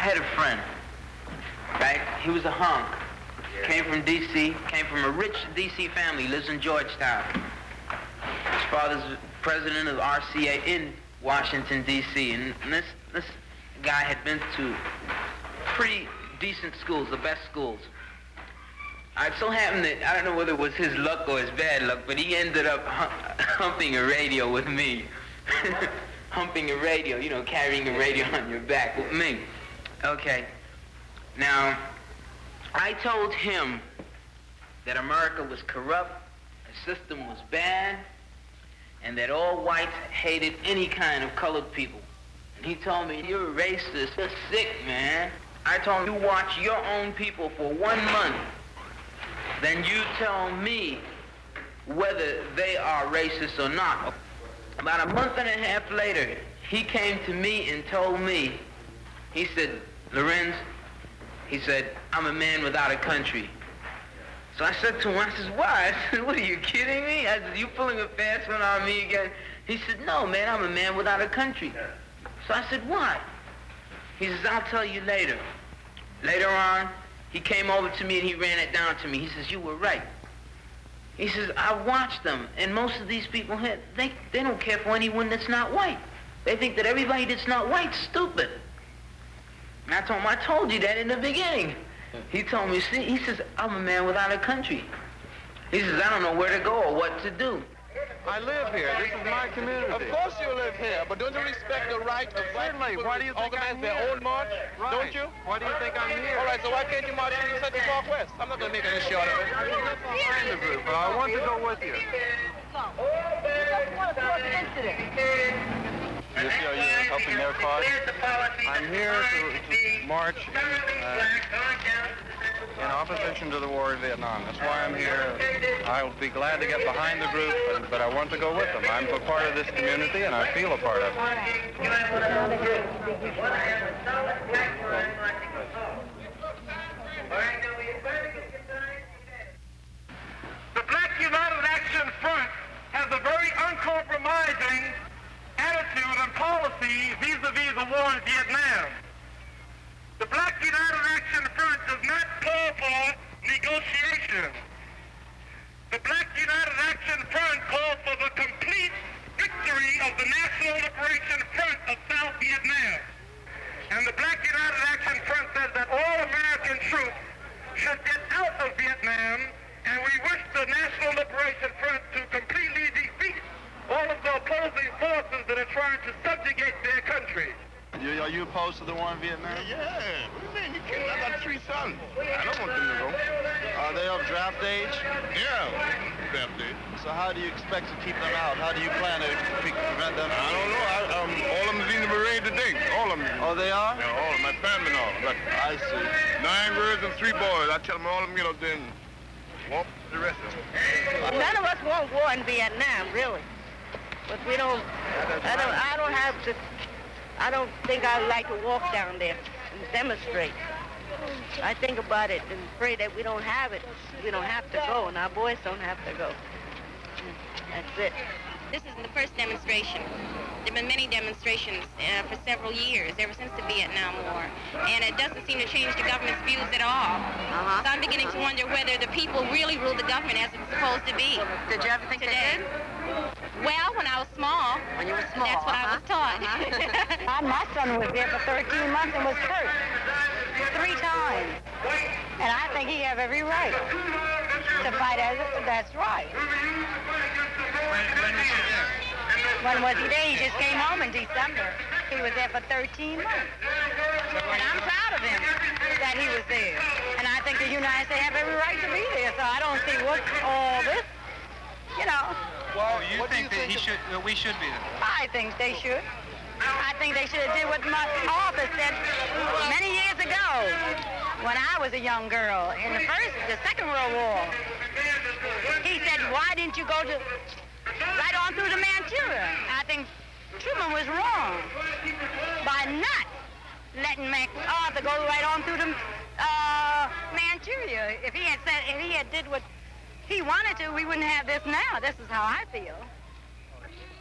had a friend, right? He was a hunk. Came from D.C., came from a rich D.C. family, lives in Georgetown. His father's president of RCA in Washington, D.C., and this guy had been to pretty decent schools, the best schools. It so happened that, I don't know whether it was his luck or his bad luck, but he ended up humping a radio with me. Humping a radio, you know, carrying a radio on your back with me. Okay. Now, I told him that America was corrupt, the system was bad, and that all whites hated any kind of colored people. And he told me, you're a racist, you're sick, man. I told him, you watch your own people for 1 month, then you tell me whether they are racist or not. About a month and a half later, he came to me and told me, he said, Lorenz, he said, I'm a man without a country. So I said to him, I said, why? I said, what, are you kidding me? I said, you pulling a fast one on me again? He said, no, man, I'm a man without a country. So I said, why? He says, I'll tell you later. Later on, he came over to me and he ran it down to me. He says, you were right. He says, I watched them, and most of these people, they don't care for anyone that's not white. They think that everybody that's not white's stupid. And I told him, I told you that in the beginning. He told me, see, he says, I'm a man without a country. He says, I don't know where to go or what to do. I live here. This is my community. Of course you live here, but don't you respect the right of black people Why do you to think organize I'm their here? own march? Right. Don't you? Why do you think I'm here? All right, so why can't you march in the Central Parkwest? I'm not going to make any short of it. I live behind the group, but I want to go with you. You see, are you helping their cause? I'm here to march in opposition to the war in Vietnam. That's why I'm here. I'll be glad to get behind the group, but I want to go with them. I'm a part of this community, and I feel a part of it. The Black United Action Front has a very uncompromising attitude and policy vis-a-vis the war in Vietnam. The Black United Action Front does not call for negotiation. The Black United Action Front calls for the complete victory of the National Liberation Front of South Vietnam. And the Black United Action Front says that all American troops should get out of Vietnam, and we wish the National Liberation Front to completely defeat all of the opposing forces that are trying to subjugate their country. Are you opposed to the war in Vietnam? Yeah. What do you mean? You can't. I got 3 sons. I don't want them to go. Are they of draft age? Yeah. Draft age. So how do you expect to keep them out? How do you plan to prevent them? I don't know. All of them is in the parade today. All of them. Oh, they are? Yeah, all of them. My family and all. But I see. 9 girls and 3 boys. I tell them all of them get up there and walk the rest of them. None of us want war in Vietnam, really. But we don't, I don't think I'd like to walk down there and demonstrate. I think about it and pray that we don't have it. We don't have to go, and our boys don't have to go. That's it. This isn't the first demonstration. There have been many demonstrations for several years, ever since the Vietnam War. And it doesn't seem to change the government's views at all. So I'm beginning to wonder whether the people really rule the government as it's supposed to be. Did you ever think today? they did? Well, when I was small. When you were small, that's what I was taught. My son was there for 13 months and was hurt 3 times. And I think he have every right to fight as that's right. When was he there? He just came home in December. He was there for 13 months. And I'm proud of him that he was there. And I think the United States have every right to be there. So I don't see what's all this, you know. Well, you think that we should be there? I think they should. I think they should have did what my author said many years ago when I was a young girl in the Second World War. He said, why didn't you go right on through to Manchuria? I think Truman was wrong by not letting MacArthur go right on through to Manchuria. If he had did what he wanted to, we wouldn't have this now. This is how I feel.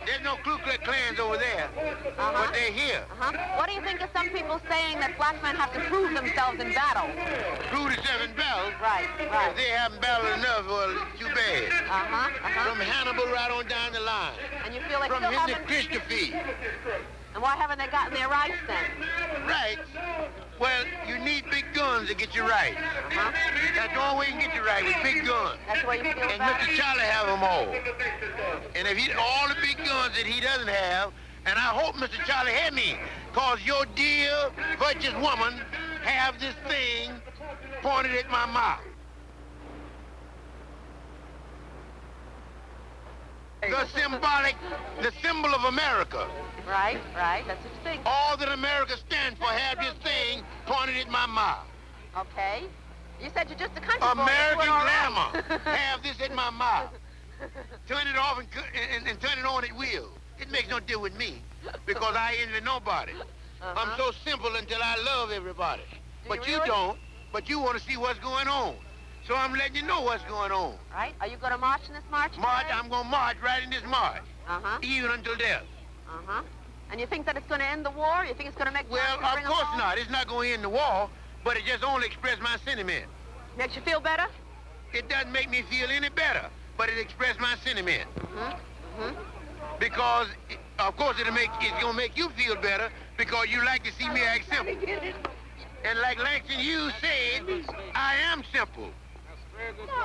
There's no Ku Klux Klans over there, but they're here. What do you think of some people saying that black men have to prove themselves in battle? Prove themselves in battle? Right. If they haven't battled enough, well, too bad. From Hannibal right on down the line. And you feel like From Henry Christopher. And why haven't they gotten their rights then? Rights? Well, you need big guns to get your rights. That's the only way you can get your rights, with big guns. That's why you feel And bad? Mr. Charlie have them all. And if all the big guns that he doesn't have, and I hope Mr. Charlie had me, because your dear, virtuous woman have this thing pointed at my mouth. The symbol of America. Right, that's what you think. All that America stands for have this thing pointed at my mouth. Okay. You said you're just a country boy. American glamour have this at my mouth. Turn it off and turn it on at will. It makes no deal with me, because I envy nobody. I'm so simple until I love everybody. But you don't, but you want to see what's going on. So I'm letting you know what's going on. Right. Are you going to march in this march? I'm going to march right in this march. Even until death. And you think that it's going to end the war? You think it's going to make... Well, of course not. It's not going to end the war, but it just only expressed my sentiment. Makes you feel better? It doesn't make me feel any better, but it expressed my sentiment. Because, of course, it's going to make you feel better because you like to see me act simple. And like Langston Hughes said, I am simple.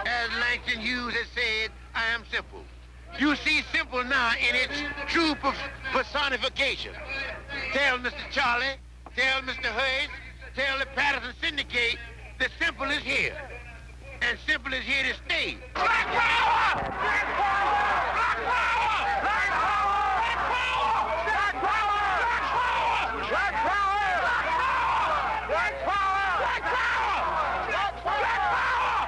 As Langston Hughes has said, I am simple. You see simple now in its true personification. Tell Mr. Charlie, tell Mr. Hayes, tell the Patterson Syndicate that simple is here. And simple is here to stay. Black power! Black power! Black power! Black power! Black power! Black power! Black power! Black power! Black power! Black power!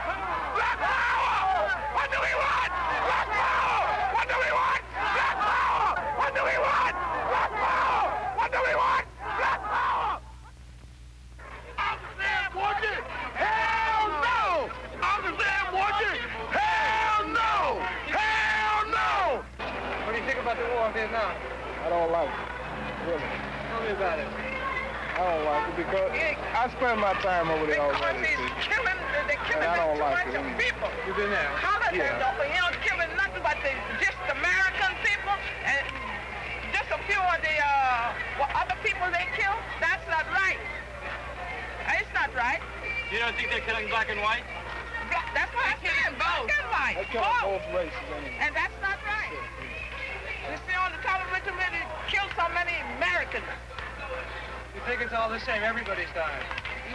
Black power! What do we want? Black power! What do we want? Black power! What do we want? Black power! What do we want? Black power! Uncle Sam Washington! Hell no! Uncle Sam Washington! Hell no! Hell no! What do you think about the war in Vietnam? I don't like it, really. Tell me about it. I don't like it because I spend my time over there already. They're killing And I don't like too much it. of people. You've been there? Colors don't killing nothing but just American people and just a few of the other people they kill. That's not right. It's not right. You don't think they're killing black and white? That's what I said. Black and white. They kill both races anyway. And that's not right. You see on the television when they kill so many Americans. You think it's all the same? Everybody's dying.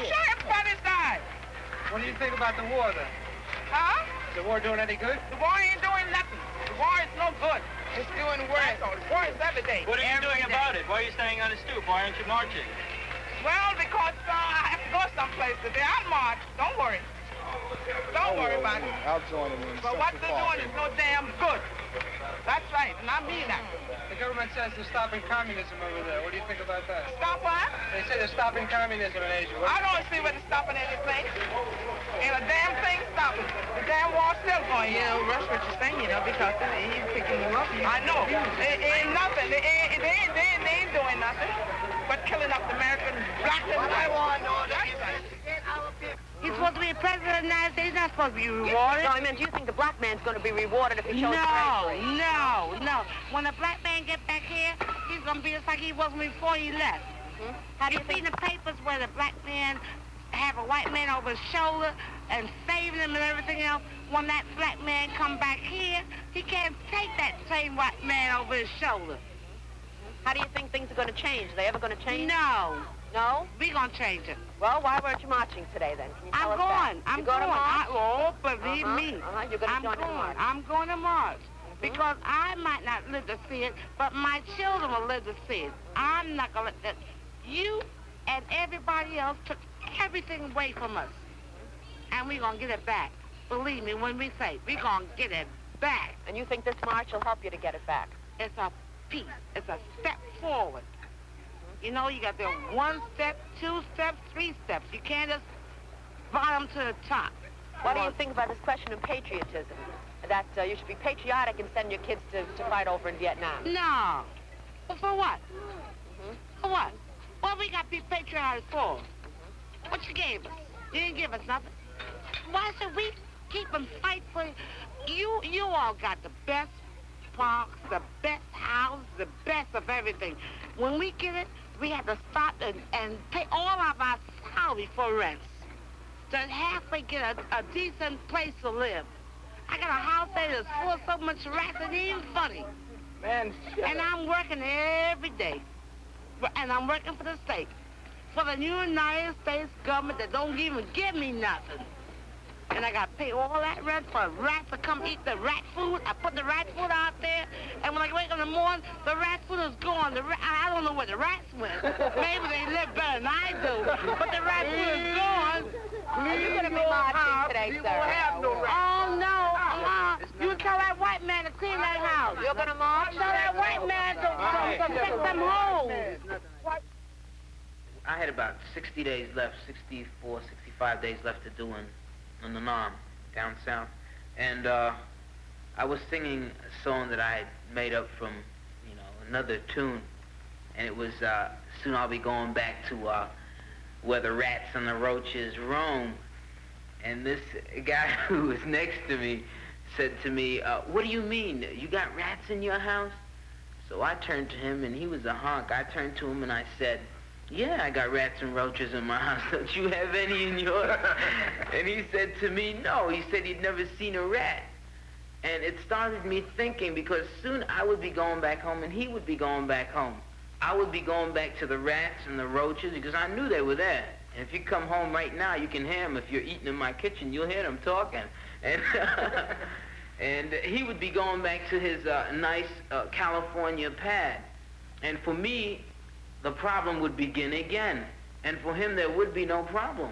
Sure, everybody's died. What do you think about the war, then? Huh? Is the war doing any good? The war ain't doing nothing. The war is no good. It's doing worse. The war is every day. What are you doing Every about day. it? Why are you staying on the stoop? Why aren't you marching? Well, because I have to go someplace today. I'll march. Don't worry. Don't worry about it. I'll join them in But what they're doing is no damn good. That's right, and I mean that. The government says they're stopping communism over there. What do you think about that? Stop what? They say they're stopping communism in Asia. I don't see where they're stopping anything. Ain't a damn thing stopping. The damn war's still going. Rush what you're saying, because he's picking you up. I know. It ain't nothing. They ain't doing nothing but killing up the American black and white. He's supposed to be president of the United States. He's not supposed to be rewarded. No, I mean, do you think the black man's going to be rewarded if he shows bravery? No. When the black man get back here, he's going to be just like he was before he left. How do you You see the papers where the black man have a white man over his shoulder and saving him and everything else? When that black man come back here, he can't take that same white man over his shoulder. How do you think things are going to change? Are they ever going to change? No. No? We going to change it. Well, why weren't you marching today then? Can you tell us that? I'm You going. to march? Believe me. You're going to join in the march. I'm going to march. Because I might not live to see it, but my children will live to see it. I'm not going to let that. You and everybody else took everything away from us. And we're going to get it back. Believe me when we say we're going to get it back. And you think this march will help you to get it back? It's a piece. It's a step forward. You know, you got the 1 step, 2 steps, 3 steps. You can't just bottom to the top. What do you think about this question of patriotism? that you should be patriotic and send your kids to fight over in Vietnam. No. Well, for what? For what? What we got to be patriotic for? What you gave us? You didn't give us nothing. Why should we keep and fight for you? You all got the best parks, the best house, the best of everything. When we get it, we have to stop and pay all of our salary for rents. To halfway get a decent place to live. I got a house there that's full of so much rats, it ain't funny. Man, and I'm working every day. And I'm working for the state. For the United States government that don't even give me nothing. And I got to pay all that rent for rats to come eat the rat food. I put the rat food out there, and when I wake up in the morning, the rat food is gone. I don't know where the rats went. Maybe they live better than I do, but the rat food is gone. You're going to be marching today, sir. Oh, no. You tell that white man to clean that house. You're going to march? Tell that white man to fix them homes. I had about 60 days left, 64, 65 days left to do on the Nam down south. And I was singing a song that I had made up from, another tune. And it was, soon I'll be going back to where the rats and the roaches roam. And this guy who was next to me said to me, what do you mean? You got rats in your house? So I turned to him, and he was a hunk. I turned to him and I said, yeah, I got rats and roaches in my house. Don't you have any in yours? And he said to me, no. He said he'd never seen a rat. And it started me thinking, because soon I would be going back home and he would be going back home. I would be going back to the rats and the roaches because I knew they were there. And if you come home right now, you can hear them. If you're eating in my kitchen, you'll hear them talking. And, and he would be going back to his nice California pad. And for me, the problem would begin again. And for him, there would be no problem.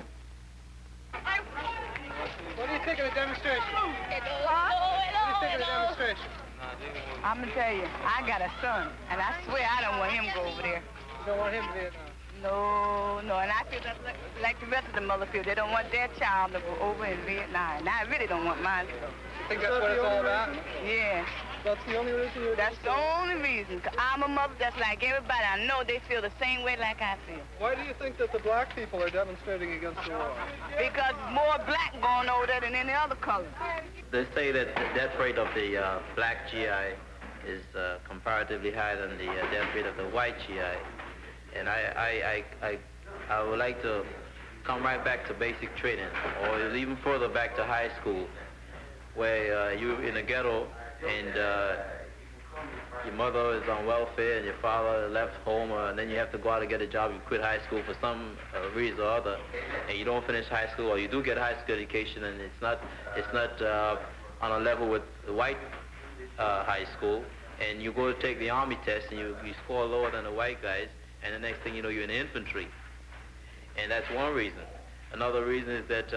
What do you think of the demonstration? What do you think of the demonstration? I'm going to tell you, I got a son, and I swear I don't want him to go over there. You don't want him to Vietnam? No, and I feel just like the rest of the mother feel. They don't want their child to go over in Vietnam, and I really don't want mine to go. You think that's what it's all about? Yeah. That's the only reason you're... That's the only reason. Cause I'm a mother that's like everybody. I know they feel the same way like I feel. Why do you think that the black people are demonstrating against the war? Because more black going over there than any other color. They say that the death rate of the black GI is comparatively higher than the death rate of the white GI. And I would like to come right back to basic training, or even further back to high school, where you're in a ghetto and your mother is on welfare and your father left home, and then you have to go out and get a job. You quit high school for some reason or other, and you don't finish high school, or you do get high school education, and it's not on a level with the white high school, and you go to take the Army test and you score lower than the white guys, and the next thing you know, you're in the infantry. And that's one reason. Another reason is that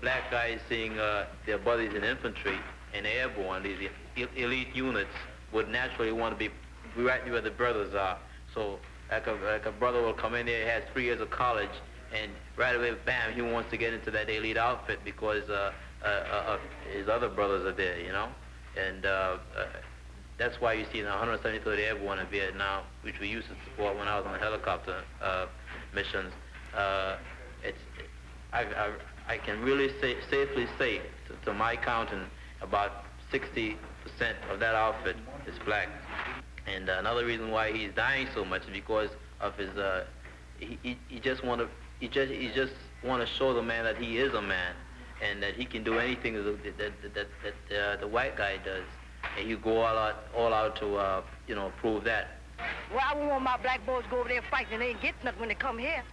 black guys seeing their buddies in infantry and airborne, these elite units, would naturally want to be right where the brothers are. So like a brother will come in there, he has 3 years of college, and right away, bam, he wants to get into that elite outfit because his other brothers are there, And that's why you see the 173rd Airborne in Vietnam, which we used to support when I was on the helicopter missions. I can really safely say, to my counting, about 60% of that outfit is black. And another reason why he's dying so much is because of his he just want to show the man that he is a man, and that he can do anything that the white guy does, and you go all out to prove that. Well, I wouldn't want my black boys to go over there fighting and they ain't get nothing when they come here.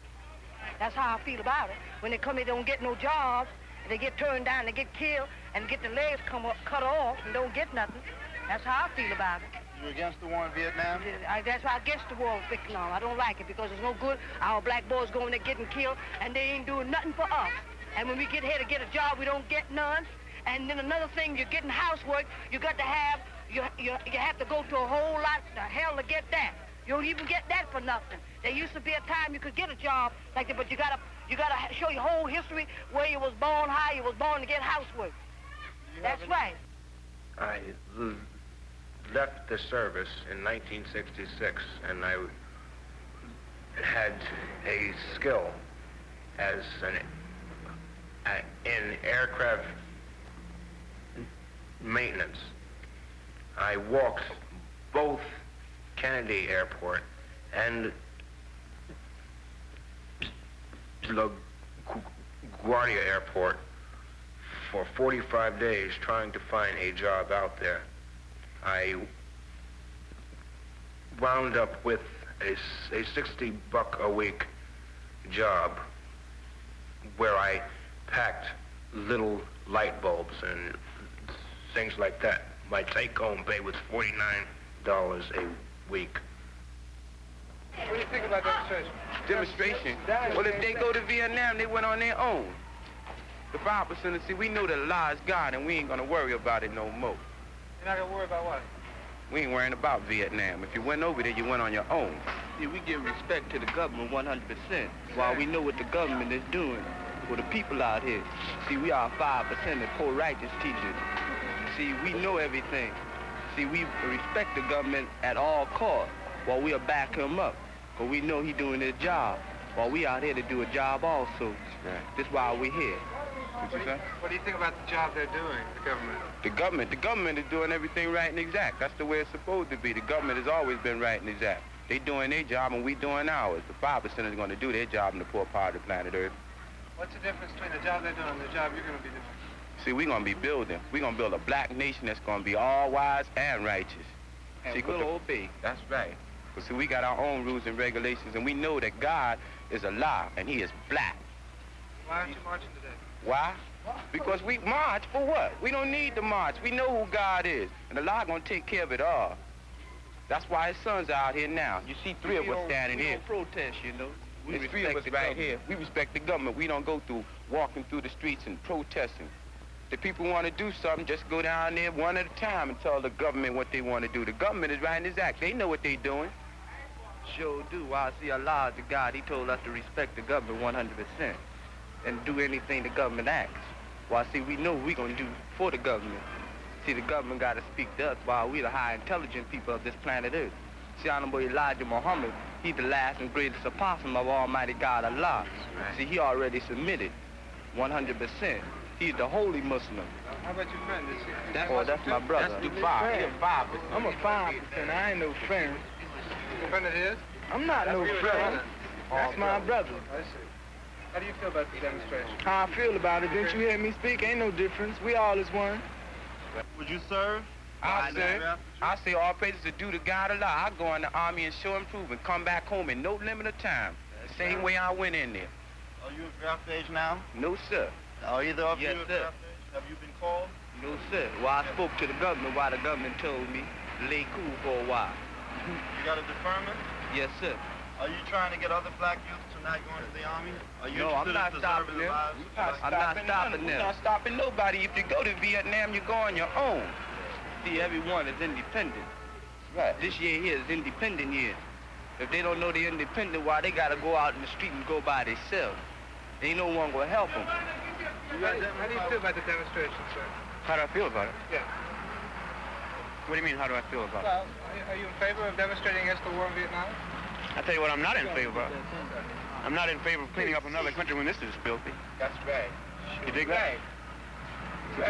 That's how I feel about it. When they come here, they don't get no jobs, and they get turned down, they get killed, and get their legs cut off and don't get nothing. That's how I feel about it. You against the war in Vietnam? That's why I against the war in Vietnam. I don't like it because it's no good. Our black boys going there getting killed, and they ain't doing nothing for us. And when we get here to get a job, we don't get none. And then another thing, you're getting housework. You got to have, you have to go to a whole lot of hell to get that. You don't even get that for nothing. There used to be a time you could get a job like that, but you gotta show your whole history, where you was born, how you was born, to get housework. That's right. I left the service in 1966, and I had a skill as in aircraft maintenance. I walked both Kennedy Airport and LaGuardia Airport for 45 days trying to find a job out there. I wound up with a $60 a week job where I packed little light bulbs and things like that. My take-home pay was $49 a week. What do you think about demonstration? Demonstration? Well, if they go to Vietnam, they went on their own. The 5%, see, we know that Allah is God, and we ain't gonna worry about it no more. You're not gonna worry about what? We ain't worrying about Vietnam. If you went over there, you went on your own. See, we give respect to the government 100%, while we know what the government is doing for the people out here. See, we are 5% of poor righteous teachers. See, we know everything. See, we respect the government at all costs, while we'll back him up, because we know he doing his job, while we out here to do a job also. Right. That's why we're here. What do you think about the job they're doing, the government? The government is doing everything right and exact. That's the way it's supposed to be. The government has always been right and exact. They doing their job and we doing ours. The 5% is going to do their job in the poor part of the planet Earth. What's the difference between the job they're doing and the job you're going to be doing? See, we're going to be building. We're going to build a black nation that's going to be all wise and righteous. And see, we'll obey. That's right. But see, we got our own rules and regulations, and we know that God is Allah, and he is black. Why aren't you marching today? Why? Because we march for what? We don't need to march. We know who God is, and Allah gonna take care of it all. That's why his sons are out here now. You see 3 of us standing here. We don't protest, you know. There's 3 of us right here. We respect the government. We don't go through walking through the streets and protesting. If people want to do something, just go down there one at a time and tell the government what they want to do. The government is writing this act. They know what they're doing. Sure do. While I see Allah is the God, he told us to respect the government 100% and do anything the government asks. Well, see, we know we're going to do for the government. See, the government got to speak to us while we're the high intelligent people of this planet Earth. See, Honorable Elijah Muhammad, he's the last and greatest apostle of Almighty God Allah. Right. See, he already submitted 100%. He's the holy Muslim. How about your friend? That's my brother. That's the 5. He's a 5%. I'm a 5%. I ain't no friend. You a friend of his? I'm not no friend. That's my brother. I see. How do you feel about the demonstration? How I feel about it? Didn't you hear me speak? Ain't no difference. We all is one. Would you serve? I say all praises are due to God Allah. I go in the army and show improvement, come back home in no limit of time. The same way I went in there. Are you at draft age now? No, sir. Are either of you at draft age? Have you been called? No, sir. Well, I spoke to the government while the government told me to lay cool for a while. You got a deferment? Yes, sir. Are you trying to get other black youth to not go into the army? Are you no, I'm not stopping them. I'm not stopping them. I'm not stopping nobody. If you go to Vietnam, you go on your own. See, everyone is independent. Right. This year here is independent year. If they don't know they're independent, why they got to go out in the street and go by themselves? Ain't no one going to help them. How do you feel about the demonstration, sir? How do I feel about it? Yeah. What do you mean, how do I feel about it? Well, are you in favor of demonstrating against the war in Vietnam? I tell you what I'm not in favor of. I'm not in favor of cleaning up another country when this is filthy. That's right. You dig that?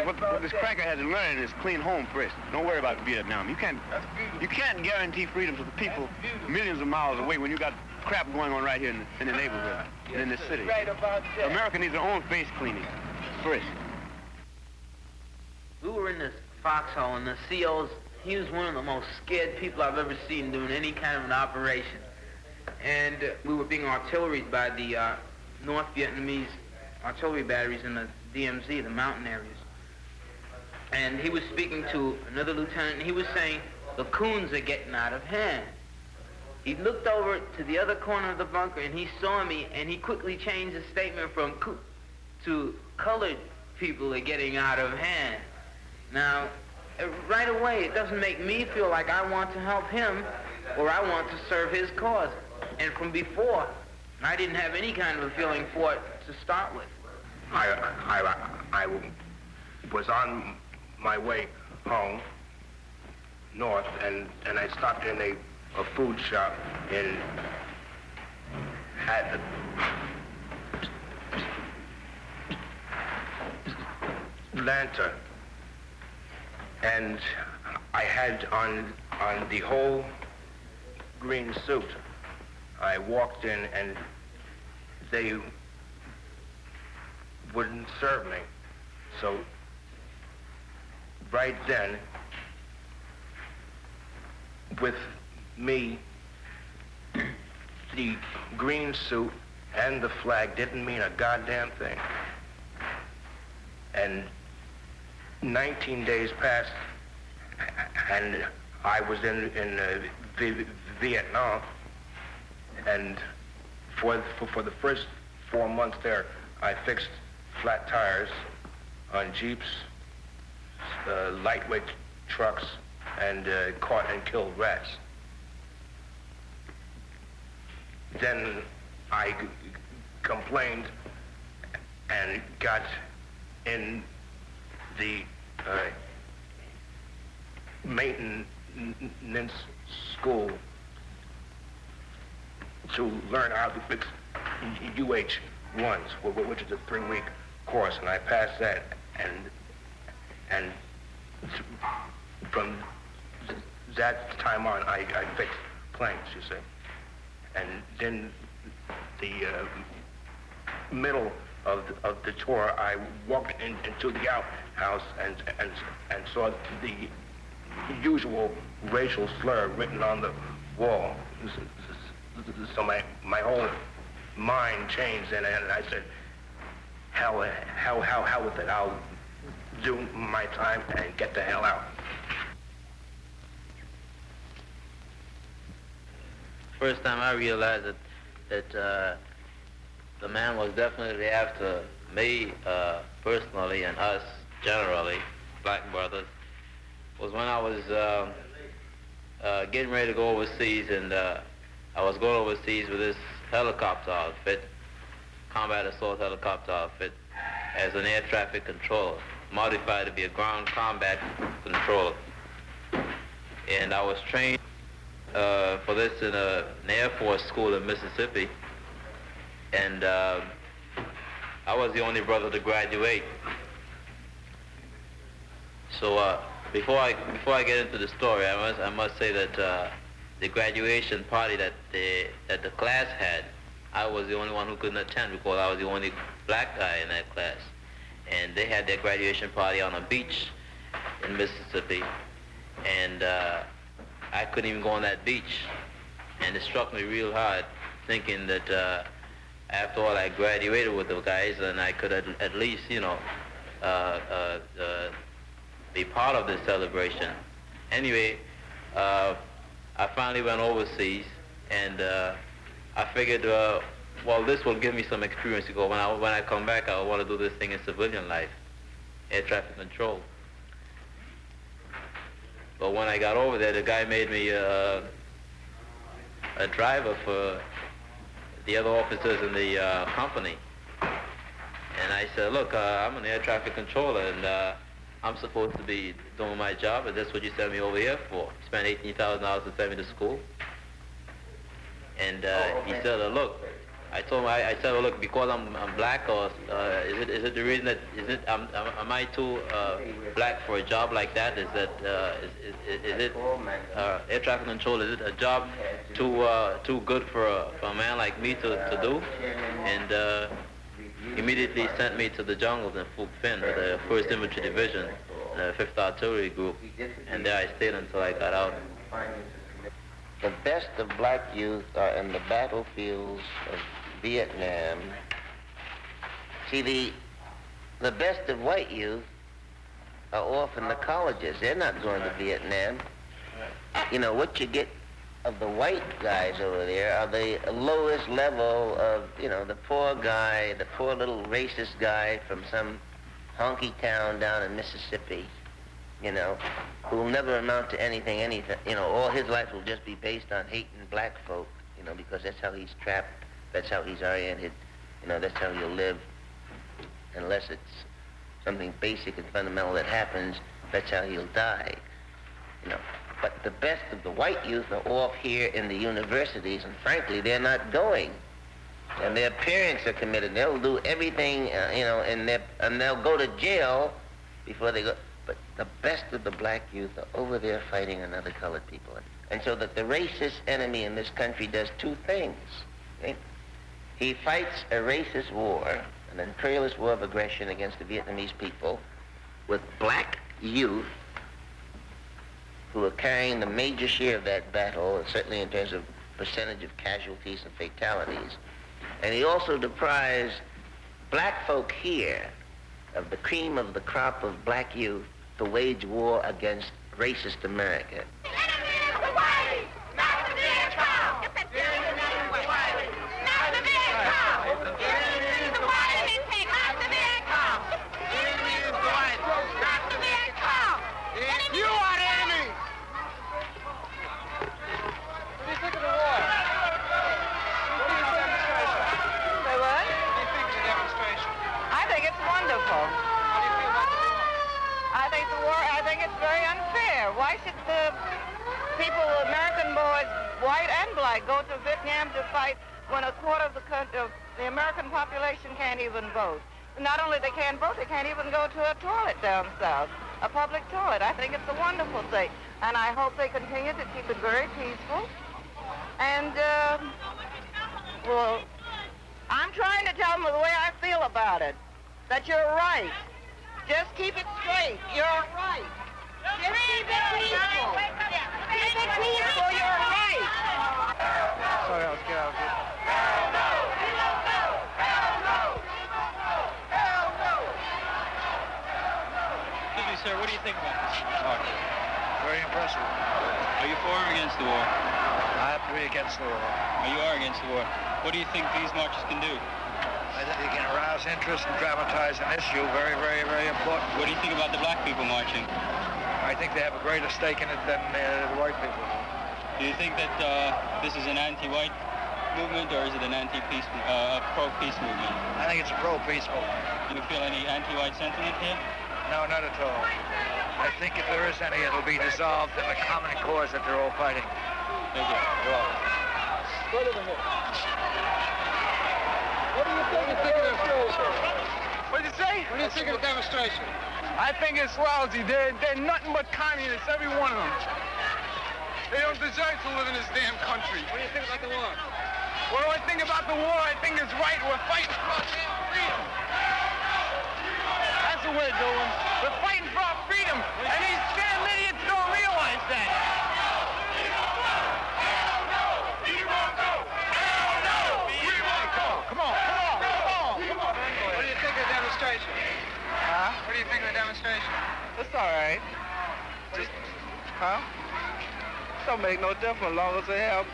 What this cracker has to learn is clean home first. Don't worry about Vietnam. You can't guarantee freedom to the people millions of miles away when you got crap going on right here in the neighborhood and in this city. Right about that. America needs their own face cleaning first. We were in this foxhole, and the CO's, he was one of the most scared people I've ever seen doing any kind of an operation. And we were being artilleried by the North Vietnamese artillery batteries in the DMZ, the mountain areas. And he was speaking to another lieutenant, and he was saying, the coons are getting out of hand. He looked over to the other corner of the bunker, and he saw me, and he quickly changed his statement from to colored people are getting out of hand. Now, right away, it doesn't make me feel like I want to help him or I want to serve his cause. And from before, I didn't have any kind of a feeling for it to start with. I was on my way home north, and I stopped in a food shop in Atlanta, and I had on the whole green suit. I walked in and they wouldn't serve me. So right then, with me, the green suit and the flag didn't mean a goddamn thing. And 19 days passed, and I was in Vietnam, and for the first 4 months there, I fixed flat tires on Jeeps, lightweight trucks, and caught and killed rats. Then I complained and got in the maintenance school to learn how to fix UH-1s, which is a 3-week course, and I passed that, and from that time on, I fixed planes, you see. And then the middle of the tour, I walked into the outhouse and saw the usual racial slur written on the wall. So my whole mind changed, and I said, hell with it. I'll do my time and get the hell out. First time I realized that the man was definitely after me personally, and us generally, black brothers, was when I was getting ready to go overseas, and I was going overseas with this helicopter outfit, combat assault helicopter outfit, as an air traffic controller, modified to be a ground combat controller. And I was trained for this in an Air Force school in Mississippi, and I was the only brother to graduate. So before I get into the story, I must say that the graduation party that the class had, I was the only one who couldn't attend because I was the only black guy in that class. And they had their graduation party on a beach in Mississippi, and I couldn't even go on that beach. And it struck me real hard, thinking that after all, I graduated with the guys, and I could at least, you know, be part of this celebration. Anyway, I finally went overseas, and I figured, well, this will give me some experience to go. When I come back, I want to do this thing in civilian life, air traffic control. But when I got over there, the guy made me a driver for the other officers in the company. And I said, look, I'm an air traffic controller, and I'm supposed to be doing my job, and that's what you sent me over here for. Spent $18,000 to send me to school. And he said, look, I told him, I said, well, look, because I'm black, or is it the reason that, am I too black for a job like that? Is that, is it, air traffic control, is it a job too good for a man like me to do? And immediately sent me to the jungles in Phu Phin, to the 1st Infantry Division, the 5th Artillery Group, and there I stayed until I got out. The best of black youth are in the battlefields of Vietnam. See, the best of white youth are off in the colleges. They're not going to Vietnam. You know, what you get of the white guys over there are the lowest level of, you know, the poor guy, the poor little racist guy from some honky town down in Mississippi, you know, who will never amount to anything, you know, all his life will just be based on hating black folk, you know, because that's how he's trapped, that's how he's oriented, you know, that's how he'll live, unless it's something basic and fundamental that happens, That's how he'll die, you know. But the best of the white youth are off here in the universities, and frankly, they're not going. And their parents are committed. They'll do everything, you know, and they'll go to jail before they go. But the best of the black youth are over there fighting another colored people. And so that the racist enemy in this country does two things. Okay? He fights a racist war, an imperialist war of aggression against the Vietnamese people with black youth who are carrying the major share of that battle, certainly in terms of percentage of casualties and fatalities. And he also deprives black folk here of the cream of the crop of black youth to wage war against racist America. I think it's very unfair. Why should the people, American boys, white and black, go to Vietnam to fight when a quarter of the American population can't even vote? Not only they can't vote, they can't even go to a toilet down south, a public toilet. I think it's a wonderful thing, and I hope they continue to keep it very peaceful. And, well, I'm trying to tell them the way I feel about it, that you're right. Just keep it straight. You're right. Just keep it peaceful. Keep it peaceful. You're right. Sorry, I was scared. Hell no! Hell no! Hell no! Excuse me, sir. What do you think about this march? Very impressive. Are you for or against the war? I have to be against the war. You are against the war. What do you think these marches can do? I think they can arouse interest and dramatize an issue. Very, very, very important. What do you think about the black people marching? I think they have a greater stake in it than the white people. Do you think that this is an anti-white movement, or is it an anti-peace, pro-peace movement? I think it's a pro-peace movement. Do you feel any anti-white sentiment here? No, not at all. I think if there is any, it'll be dissolved in the common cause that they're all fighting. Thank you. You're welcome. What do you think of the demonstration? What did you say? What do you think of the demonstration? I think it's lousy. They're nothing but communists, every one of them. They don't deserve to live in this damn country. What do you think about the war? What do I think about the war? I think it's right. We're fighting for our damn freedom. That's what we're doing. We're fighting for our freedom. And these damn idiots don't realize that. Come on. What do you think of the demonstration? Huh? What do you think of the demonstration? It's all right. Huh? Don't make no difference as long as they help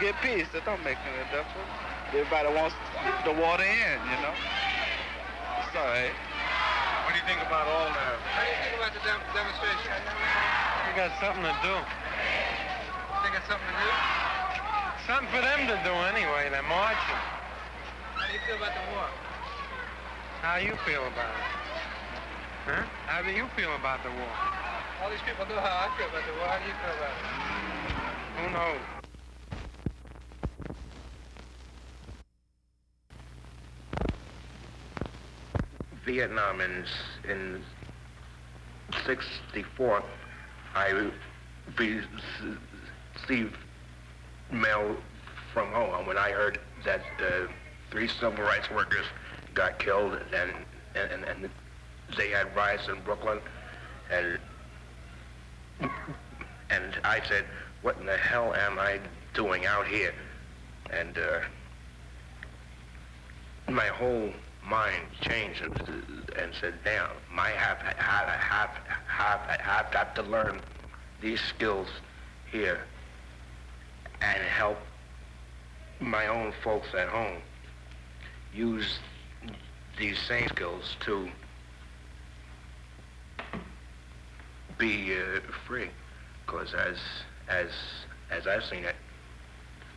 get peace. It don't make any difference. Everybody wants the war to end, you know? It's all right. What do you think about all that? How do you think about the demonstration? We got something to do. Think it's something to do? Something for them to do anyway. They're marching. How do you feel about the war? How you feel about it? Huh? How do you feel about the war? All these people know how I feel about the war. How do you feel about it? Who knows? Vietnam in 64, I received mail from home when I heard that 3 civil rights workers got killed and they had riots in Brooklyn, and I said, what in the hell am I doing out here? And my whole mind changed and said, damn, I have got to learn these skills here and help my own folks at home use these same skills to be free. Because as I've seen it,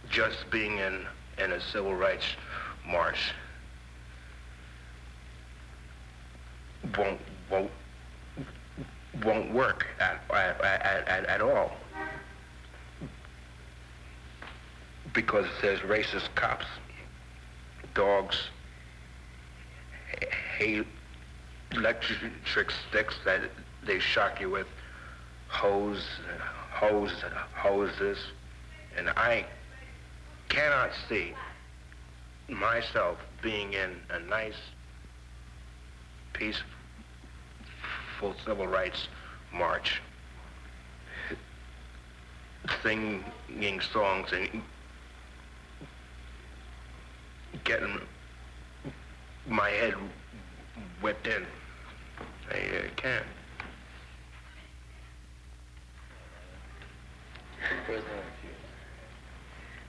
just being in a civil rights march won't work at all. Because there's racist cops, dogs, electric sticks that they shock you with, hoses, and I cannot see myself being in a nice, peaceful civil rights march, singing songs and getting my head whipped in. I can't.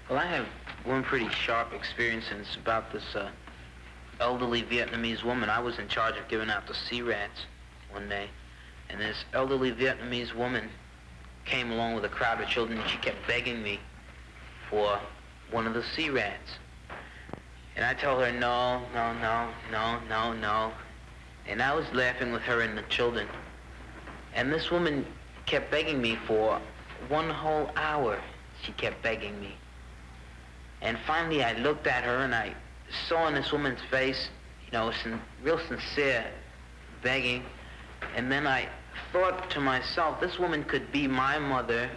Well, I have one pretty sharp experience, and it's about this elderly Vietnamese woman. I was in charge of giving out the C-rats one day, and this elderly Vietnamese woman came along with a crowd of children, and she kept begging me for one of the C-rats. And I told her, no, no, no, no, no, no. And I was laughing with her and the children. And this woman kept begging me for 1 whole hour. She kept begging me. And finally I looked at her and I saw in this woman's face, you know, some real sincere begging. And then I thought to myself, this woman could be my mother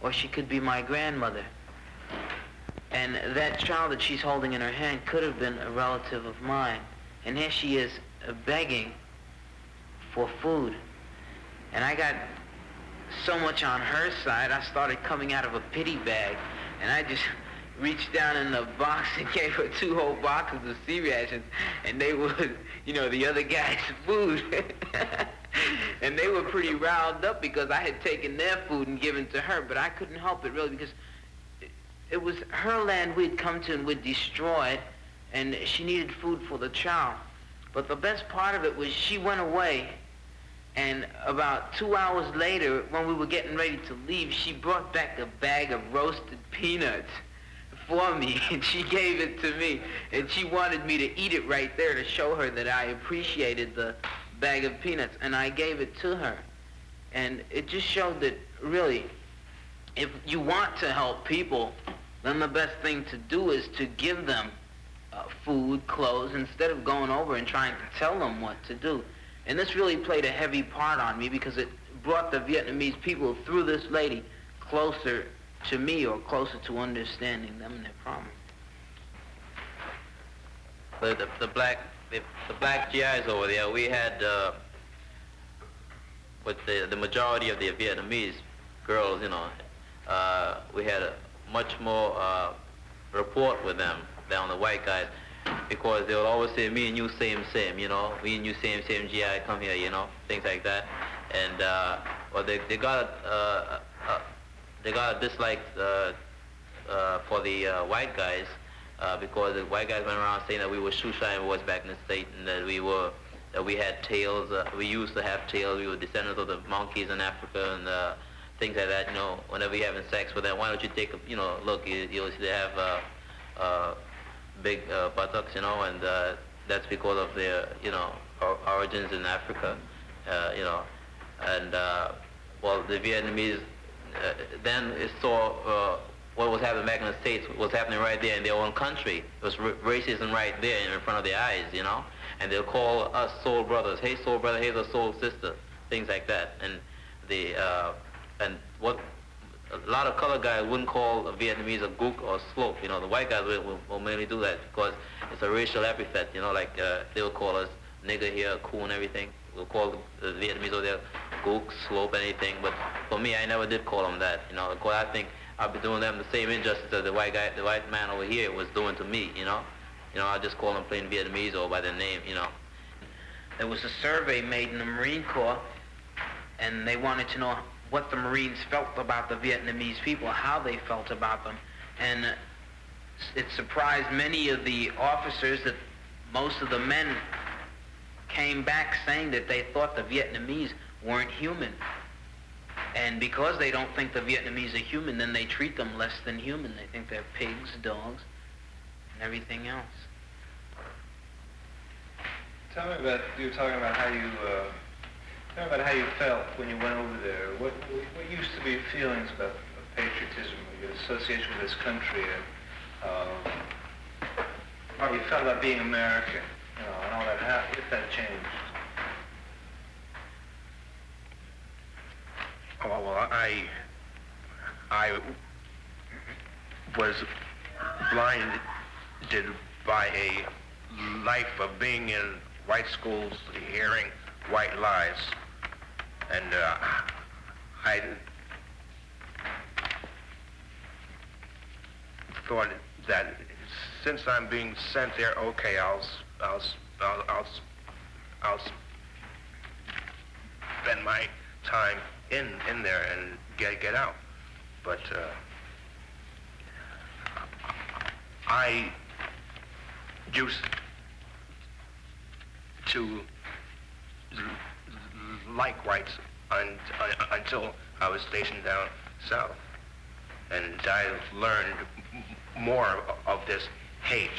or she could be my grandmother. And that child that she's holding in her hand could have been a relative of mine. And here she is begging for food. And I got so much on her side, I started coming out of a pity bag. And I just reached down in the box and gave her 2 whole boxes of C-rations. And they were, you know, the other guy's food. And they were pretty riled up because I had taken their food and given to her. But I couldn't help it really because it was her land we'd come to and we'd destroyed, and she needed food for the child. But the best part of it was she went away, and about 2 hours later, when we were getting ready to leave, she brought back a bag of roasted peanuts for me, and she gave it to me, and she wanted me to eat it right there to show her that I appreciated the bag of peanuts, and I gave it to her. And it just showed that, really, if you want to help people, then the best thing to do is to give them food, clothes, instead of going over and trying to tell them what to do. And this really played a heavy part on me because it brought the Vietnamese people through this lady closer to me or closer to understanding them and their problems. The black GIs over there, we had, with the majority of the Vietnamese girls, you know, we had a much more rapport with them than the white guys, because they would always say, me and you same, you know, me and you same, GI, come here, you know, things like that. And well, they got a dislike for the white guys because the white guys went around saying that we were shoeshine boys back in the state, and that we had tails. We used to have tails. We were descendants of the monkeys in Africa and things like that. You know, whenever you're having sex with them, why don't you take a, you know, look, you'll see they have big buttocks, you know, and that's because of their, you know, origins in Africa, you know, and well, the Vietnamese then saw what was happening back in the States was happening right there in their own country. It was racism right there in front of their eyes, you know, and they'll call us soul brothers. Hey, soul brother, hey, the soul sister, things like that. And the and what a lot of color guys wouldn't call a Vietnamese a gook or a slope. You know, the white guys will mainly do that because it's a racial epithet. You know, like they will call us nigger here, coon, everything. We'll call the Vietnamese over there gook, slope, anything. But for me, I never did call them that. You know, because I think I'd be doing them the same injustice that the white man over here was doing to me. You know, I just call them plain Vietnamese or by their name. You know. There was a survey made in the Marine Corps, and they wanted to know what the Marines felt about the Vietnamese people, how they felt about them. And it surprised many of the officers that most of the men came back saying that they thought the Vietnamese weren't human. And because they don't think the Vietnamese are human, then they treat them less than human. They think they're pigs, dogs, and everything else. Tell me about, you were talking about how you Talk about how you felt when you went over there. What used to be your feelings about patriotism, your association with this country, and how you felt about being American, and all that, if that changed? Oh, well, I was blinded by a life of being in white schools, hearing white lies, and I thought that since I'm being sent there, okay, I'll spend my time in there and get out. But I used to like whites until I was stationed down south, and I learned more of this hate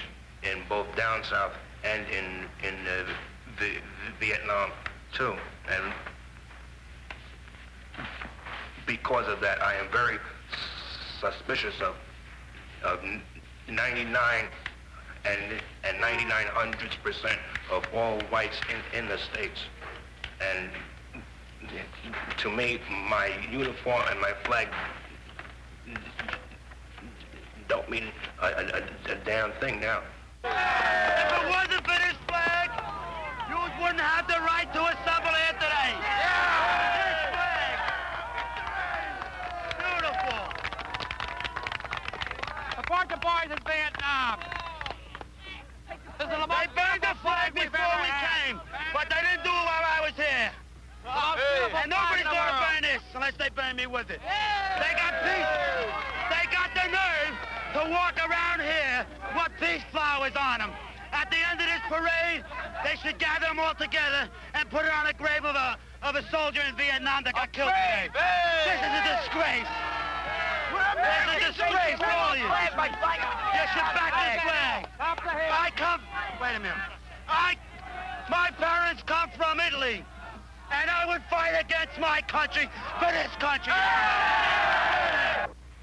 in both down south and in Vietnam too, and because of that, I am very suspicious of 99 and 99/100% of all whites in the States. And to me, my uniform and my flag don't mean a damn thing now. If it wasn't for this flag, you wouldn't have the right to assemble here today. This flag. Beautiful. Support the boys in Vietnam. They burned the flag before we came, but they didn't do it while I was here. And nobody's gonna burn this unless they burn me with it. They got peace. They got the nerve to walk around here with peace flowers on them. At the end of this parade, they should gather them all together and put it on the grave of a soldier in Vietnam that got killed today. This is a disgrace. This is a disgrace to all of you. You should back this flag. Wait a minute. My parents come from Italy, and I would fight against my country for this country.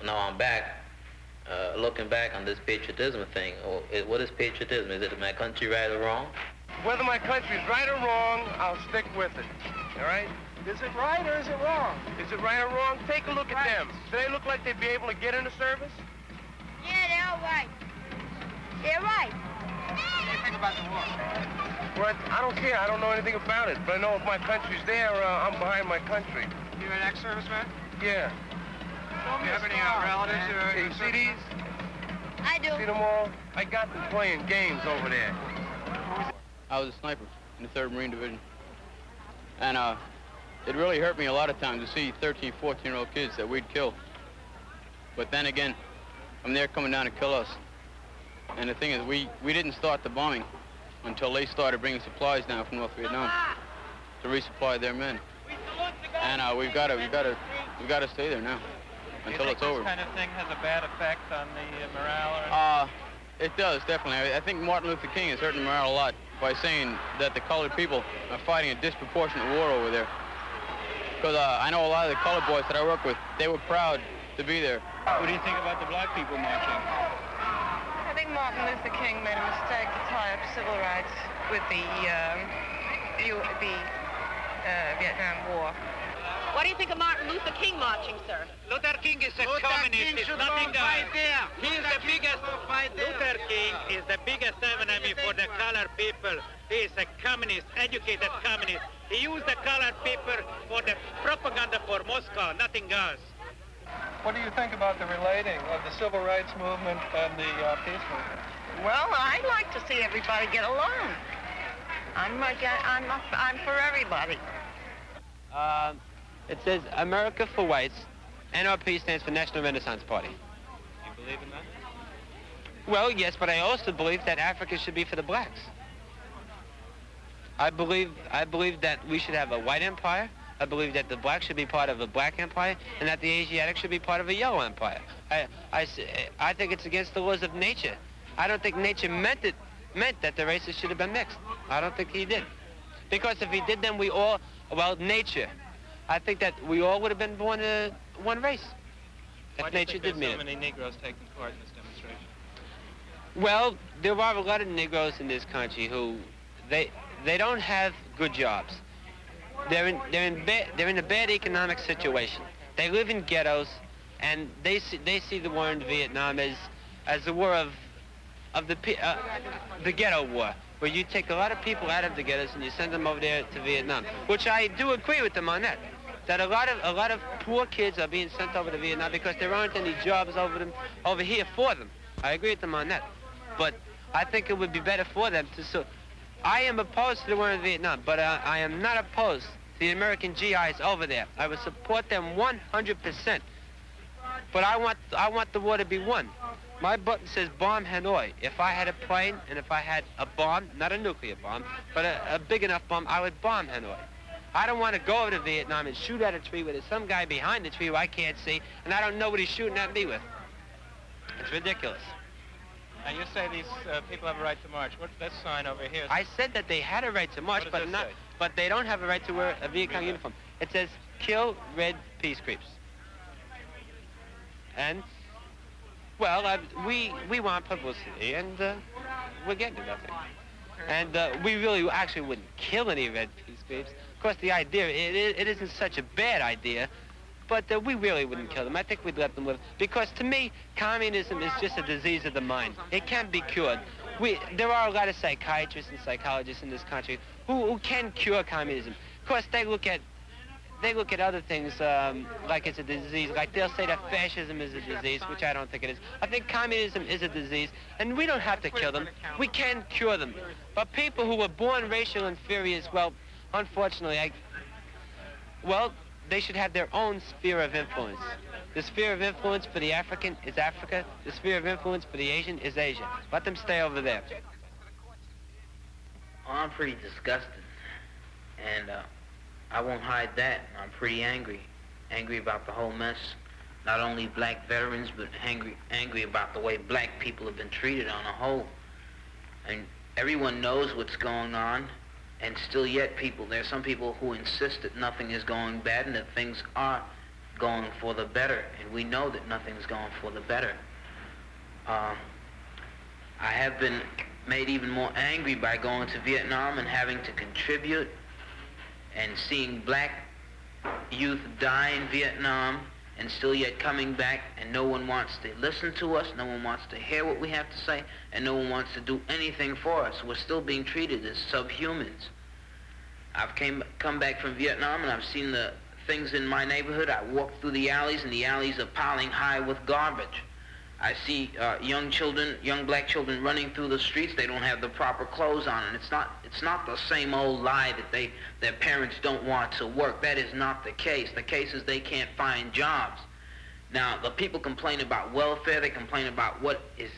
Now I'm back, looking back on this patriotism thing. What is patriotism? Is it my country right or wrong? Whether my country's right or wrong, I'll stick with it. All right? Is it right or is it wrong? Is it right or wrong? Take a look at them. Do they look like they'd be able to get into service? Yeah, they're all right. They're right. What do you think about the war? Well, I don't care. I don't know anything about it. But I know if my country's there, I'm behind my country. You an ex-serviceman? Yeah. Do you have any relatives who are... You see these? I do. See them all? I got them playing games over there. I was a sniper in the 3rd Marine Division. And it really hurt me a lot of times to see 13, 14-year-old kids that we'd kill. But then again, I'm there coming down to kill us. And the thing is, we didn't start the bombing until they started bringing supplies down from North Vietnam to resupply their men. And we've got to stay there now until it's over. This kind of thing has a bad effect on the morale? It does, definitely. I think Martin Luther King is hurting the morale a lot by saying that the colored people are fighting a disproportionate war over there. Because I know a lot of the colored boys that I work with, they were proud to be there. What do you think about the black people marching? I think Martin Luther King made a mistake to tie up civil rights with the Vietnam War. What do you think of Martin Luther King marching, sir? Luther King is a communist. It's nothing else. He is the biggest. Luther King is the biggest enemy for the colored people. He is a communist, educated communist. He used the colored people for the propaganda for Moscow, nothing else. What do you think about the relating of the civil rights movement and the peace movement? Well, I'd like to see everybody get along. I'm for everybody. It says America for Whites. NRP stands for National Renaissance Party. You believe in that? Well, yes, but I also believe that Africa should be for the blacks. I believe that we should have a white empire. I believe that the blacks should be part of a black empire, and that the Asiatics should be part of a yellow empire. I think it's against the laws of nature. I don't think nature meant that the races should have been mixed. I don't think he did. Because if he did, then we all Well, nature. I think that we all would have been born one race. Why If do you nature think did there's mean so it. many Negroes taking part in this demonstration? Well, there are a lot of Negroes in this country who they don't have good jobs. They're in a bad economic situation. They live in ghettos, and they see the war in Vietnam as the war of the ghetto war, where you take a lot of people out of the ghettos and you send them over there to Vietnam, which I do agree with them on that. That a lot of poor kids are being sent over to Vietnam because there aren't any jobs over here for them. I agree with them on that. But I think it would be better for them to. So, I am opposed to the war in Vietnam, but I am not opposed to the American GIs over there. I would support them 100%. But I want the war to be won. My button says bomb Hanoi. If I had a plane and if I had a bomb, not a nuclear bomb, but a big enough bomb, I would bomb Hanoi. I don't want to go over to Vietnam and shoot at a tree where there's some guy behind the tree who I can't see, and I don't know what he's shooting at me with. It's ridiculous. Now, you say these people have a right to march. What's that sign over here? I said that they had a right to march, What does that say? but they don't have a right to wear a Viet Cong uniform. It says, kill red peace creeps. And, well, we want publicity, and we're getting it, I think. And we really actually wouldn't kill any red peace creeps. Of course, the idea, it isn't such a bad idea, but we really wouldn't kill them. I think we'd let them live. Because to me, communism is just a disease of the mind. It can't be cured. There are a lot of psychiatrists and psychologists in this country who can cure communism. Of course, they look at other things like it's a disease. Like they'll say that fascism is a disease, which I don't think it is. I think communism is a disease, and we don't have to kill them. We can cure them. But people who were born racial inferiors, well, unfortunately, they should have their own sphere of influence. The sphere of influence for the African is Africa. The sphere of influence for the Asian is Asia. Let them stay over there. Well, I'm pretty disgusted, and I won't hide that. I'm pretty angry. Angry about the whole mess. Not only black veterans, but angry about the way black people have been treated on a whole. And everyone knows what's going on, and still yet there's some people who insist that nothing is going bad and that things are going for the better, and we know that nothing's going for the better. I have been made even more angry by going to Vietnam and having to contribute and seeing black youth die in Vietnam and still yet coming back, and no one wants to listen to us, no one wants to hear what we have to say, and no one wants to do anything for us. We're still being treated as subhumans. I've come back from Vietnam, and I've seen the things in my neighborhood. I walk through the alleys, and the alleys are piling high with garbage. I see young black children running through the streets. They don't have the proper clothes on, and it's not the same old lie that their parents don't want to work. That is not the case. The case is they can't find jobs. Now, the people complain about welfare. They complain about what is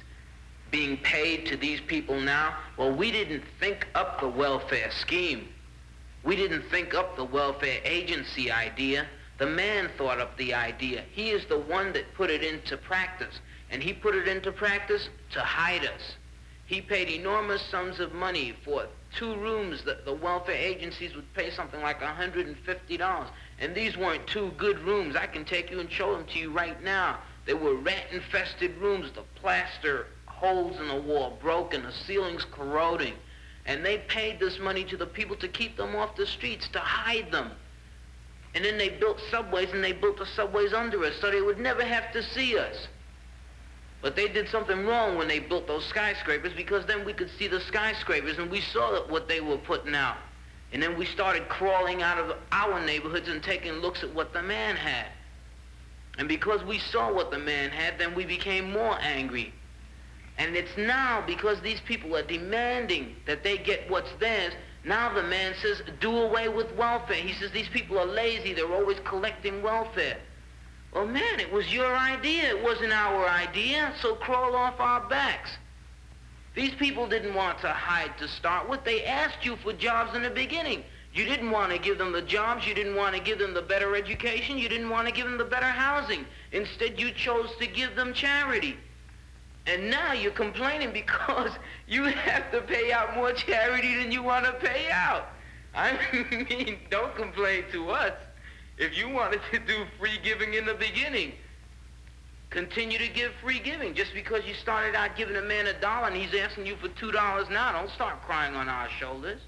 being paid to these people now. Well, we didn't think up the welfare scheme. We didn't think up the welfare agency idea. The man thought up the idea. He is the one that put it into practice. And he put it into practice to hide us. He paid enormous sums of money for 2 rooms. The welfare agencies would pay something like $150. And these weren't 2 good rooms. I can take you and show them to you right now. They were rat-infested rooms, the plaster holes in the wall broken, the ceilings corroding. And they paid this money to the people to keep them off the streets, to hide them. And then they built subways, and they built the subways under us so they would never have to see us. But they did something wrong when they built those skyscrapers, because then we could see the skyscrapers and we saw what they were putting out. And then we started crawling out of our neighborhoods and taking looks at what the man had. And because we saw what the man had, then we became more angry. And it's now because these people are demanding that they get what's theirs. Now the man says, do away with welfare. He says these people are lazy. They're always collecting welfare. Well, man, it was your idea. It wasn't our idea, so crawl off our backs. These people didn't want to hide to start with. They asked you for jobs in the beginning. You didn't want to give them the jobs. You didn't want to give them the better education. You didn't want to give them the better housing. Instead, you chose to give them charity. And now you're complaining because you have to pay out more charity than you want to pay out. I mean, don't complain to us. If you wanted to do free giving in the beginning, continue to give free giving. Just because you started out giving a man $1 and he's asking you for $2 now, don't start crying on our shoulders.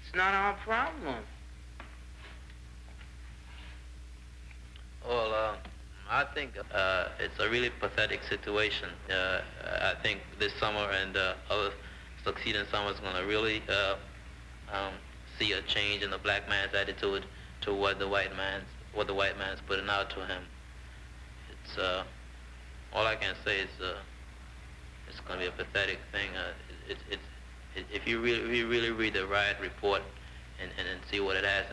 It's not our problem. Well, I think it's a really pathetic situation. I think this summer and other succeeding summers going to really see a change in the black man's attitude to what the white man's putting out to him. It's all I can say is it's going to be a pathetic thing. If you really read the riot report and see what it has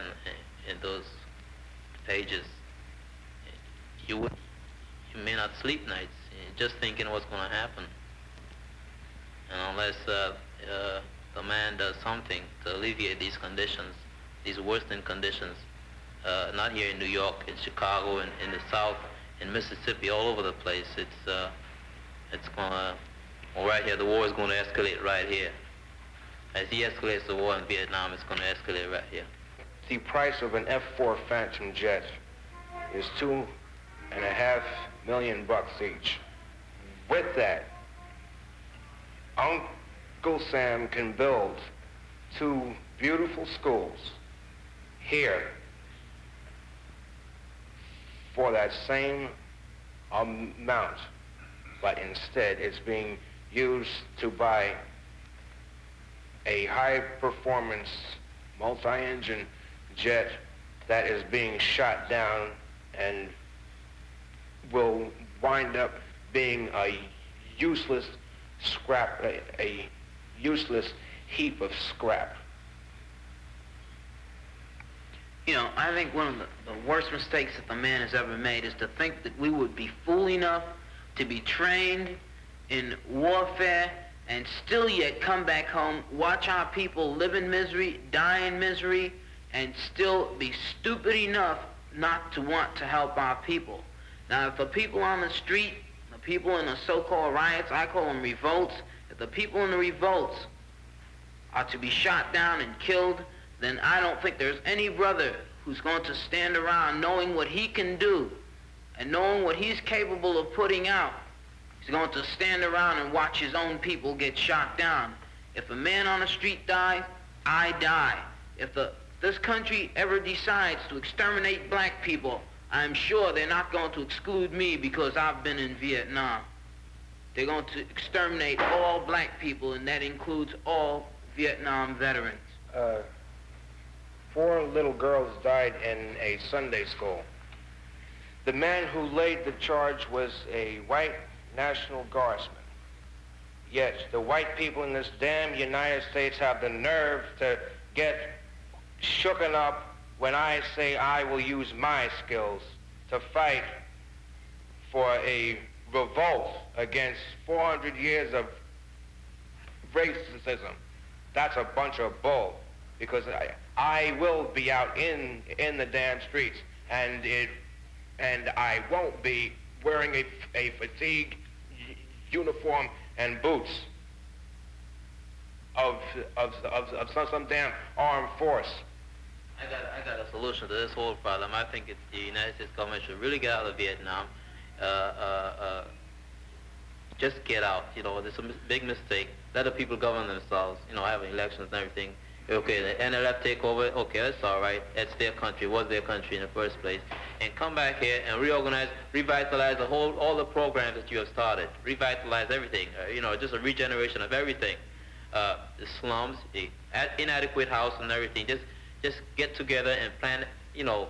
in those pages, you may not sleep nights just thinking what's going to happen. And unless the man does something to alleviate these conditions, these worsening conditions, not here in New York, in Chicago, in the South, in Mississippi, all over the place, it's going to, well, right here, the war is going to escalate right here. As he escalates the war in Vietnam, it's going to escalate right here. The price of an F-4 Phantom jet is $2.5 million each. With that, Uncle Sam can build 2 beautiful schools here for that same amount, but instead it's being used to buy a high-performance multi-engine jet that is being shot down and will wind up being a useless scrap, a useless heap of scrap. You know, I think one of the worst mistakes that the man has ever made is to think that we would be fool enough to be trained in warfare and still yet come back home, watch our people live in misery, die in misery, and still be stupid enough not to want to help our people. Now, if the people on the street, the people in the so-called riots, I call them revolts, if the people in the revolts are to be shot down and killed, then I don't think there's any brother who's going to stand around knowing what he can do and knowing what he's capable of putting out. He's going to stand around and watch his own people get shot down. If a man on the street dies, I die. If this country ever decides to exterminate black people, I'm sure they're not going to exclude me because I've been in Vietnam. They're going to exterminate all black people, and that includes all Vietnam veterans. 4 little girls died in a Sunday school. The man who laid the charge was a white National Guardsman. Yet the white people in this damn United States have the nerve to get shooken up when I say I will use my skills to fight for a revolt against 400 years of racism. That's a bunch of bull, because I will be out in the damn streets, and I won't be wearing a fatigue uniform and boots of some damn armed force. I got a solution to this whole problem. I think the United States government should really get out of Vietnam. Just get out. You know, there's a big mistake. Let the people govern themselves. You know, have elections and everything. Okay, the NLF take over. Okay, that's all right. It's their country. It was their country in the first place. And come back here and reorganize, revitalize all the programs that you have started. Revitalize everything. You know, just a regeneration of everything. The slums, the inadequate house and everything. Just get together and plan. You know,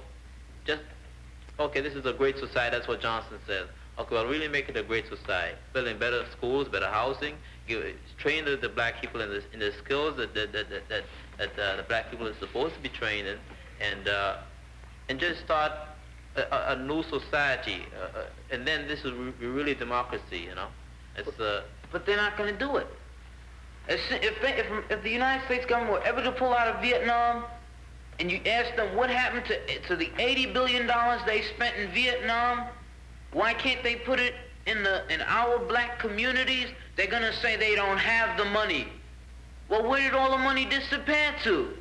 okay, this is a great society. That's what Johnson says. Okay, well, really make it a great society. Building better schools, better housing. Train the black people in the skills that the black people are supposed to be trained in, and just start a new society, and then this is really democracy, you know. But they're not going to do it. If the United States government were ever to pull out of Vietnam, and you ask them what happened to the $80 billion they spent in Vietnam, why can't they put it in our black communities? They're going to say they don't have the money. Well, where did all the money disappear to?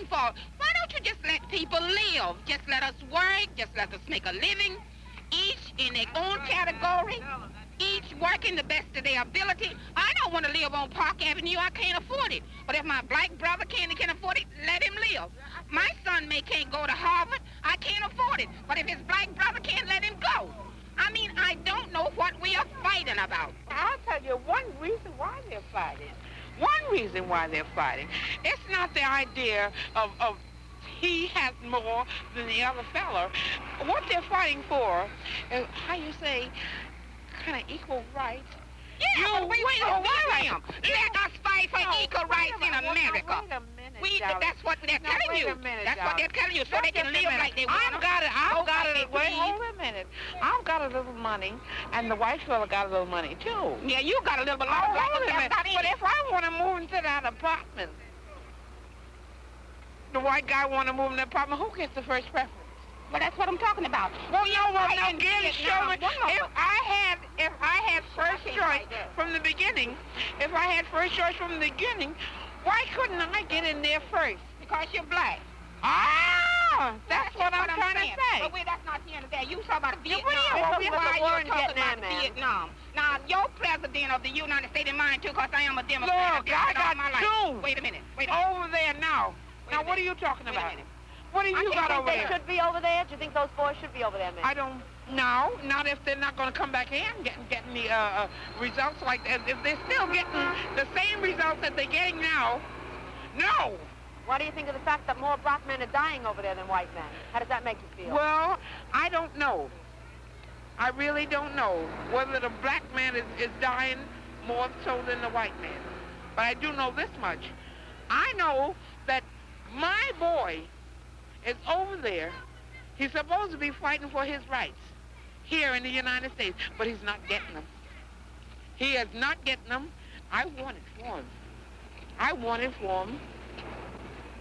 for? Why don't you just let people live? Just let us work, just let us make a living, each in their own category, each working the best of their ability. I don't want to live on Park Avenue. I can't afford it. But if my black brother can afford it, let him live. My son can't go to Harvard. I can't afford it. But if his black brother can't, let him go. I mean, I don't know what we are fighting about. I'll tell you one reason why they're fighting. One reason why they're fighting. It's not the idea of he has more than the other fella. What they're fighting for is, how you say, kind of equal rights. Yeah, but wait a minute. Let us fight for equal rights in America. Wait a minute, That's what they're telling you. That's what they're telling you, so they can live like they want. I've got it. Wait, hold a minute. I've got a little money, and the white fella got a little money, too. Yeah, you got a little bit of money. But if I want to move into that apartment, the white guy want to move in the apartment, who gets the first preference? Well, that's what I'm talking about. Well, no, again, show me. If I had first choice from the beginning, why couldn't I get in there first? Because you're black. Ah, that's what I'm trying to say. But wait, that's not the end of that. You talk about Vietnam. Why you're talking about Vietnam. Now, your president of the United States, and mine too, because I am a Democrat. Look, I got two. Wait a minute. Over there now. Now, what are you talking about? What do you got over there? They should be over there? Do you think those boys should be over there, man? I don't know. Not if they're not going to come back in getting the results like that. If they're still getting the same results that they're getting now, no. What do you think of the fact that more black men are dying over there than white men? How does that make you feel? Well, I don't know. I really don't know whether the black man is dying more so than the white man. But I do know this much. I know that my boy is over there. He's supposed to be fighting for his rights here in the United States, but he's not getting them. He is not getting them. I want it for him. I want it for him.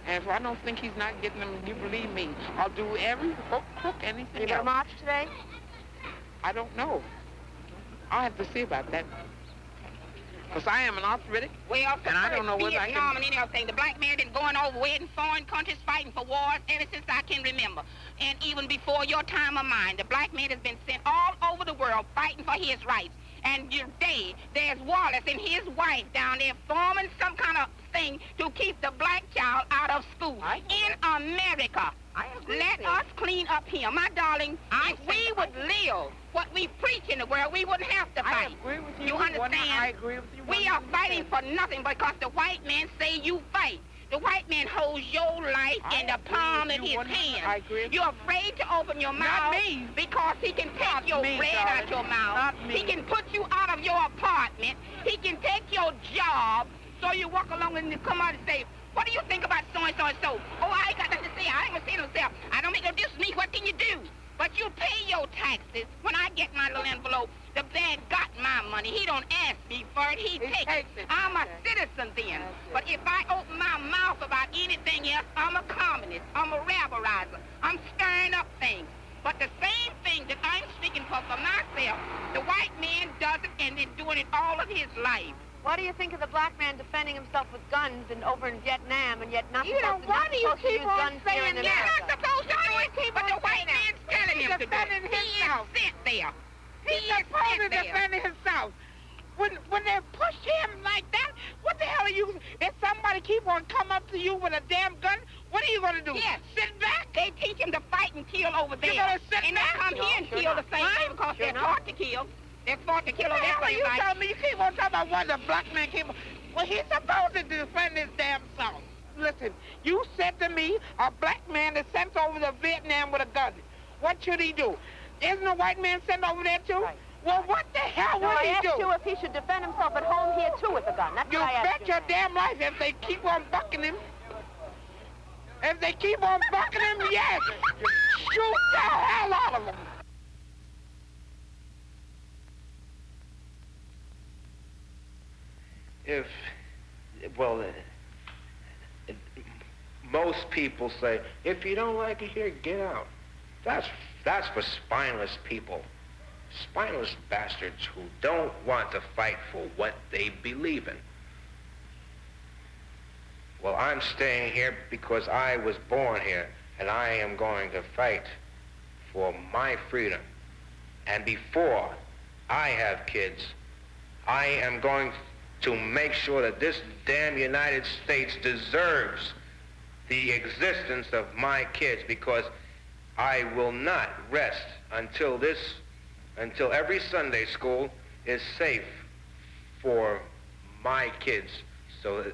And if I don't think he's not getting them, you believe me, I'll do every hook, anything You gonna march today? I don't know. I'll have to see about that. Because I am an arthritic, and I don't know whether I can... and anything. The black man been going over in foreign countries fighting for wars ever since I can remember. And even before your time of mine, the black man has been sent all over the world fighting for his rights. And today, there's Wallace and his wife down there forming some kind of thing to keep the black child out of school in America. Let us clean up here. My darling, if we would live what we preach in the world, we wouldn't have to fight. I agree with you. You understand? I agree with you. We are fighting for nothing because the white man say you fight. The white man holds your life in the palm of his hand. I agree. You're afraid to open your mouth. Not me. Because he can take your bread out your mouth. Not me. He can put you out of your apartment. He can take your job. So you walk along and you come out and say, what do you think about so-and-so and so? Oh, I ain't got nothing to say. I ain't gonna say myself. I don't make no difference to me. What can you do? But you pay your taxes. When I get my little envelope, the dad got my money. He don't ask me for it. He takes it. I'm a citizen then. But if I open my mouth about anything else, I'm a communist. I'm a rabberizer. I'm stirring up things. But the same thing that I'm speaking for myself, the white man does it and been doing it all of his life. What do you think of the black man defending himself with guns and over in Vietnam and yet not You know, why do you keep on saying that? You're not supposed to do it, but the white man's telling him to do it. He is sent there. He's supposed to defend himself. When they push him like that, what the hell are you... If somebody keep on come up to you with a damn gun, what are you going to do? Yes. Sit back? They teach him to fight and kill over there. You're going to sit and back? they come here and kill the same way because they're taught to kill. They're taught to kill over there. You tell me, you keep on talking about what the black man keep on... Well, he's supposed to defend his damn self. Listen, you said to me, a black man is sent over to Vietnam with a gun. What should he do? Isn't a white man sent over there too? Right. Well, what the hell would he do? I asked you if he should defend himself at home here too with a gun. That's you what I asked bet your damn life if they keep on bucking him. If they keep on bucking him, yes. Shoot the hell out of him. Most people say, if you don't like it here, get out. That's for spineless people. Spineless bastards who don't want to fight for what they believe in. Well, I'm staying here because I was born here, and I am going to fight for my freedom. And before I have kids, I am going to make sure that this damn United States deserves the existence of my kids, because I will not rest until every Sunday school is safe for my kids, so that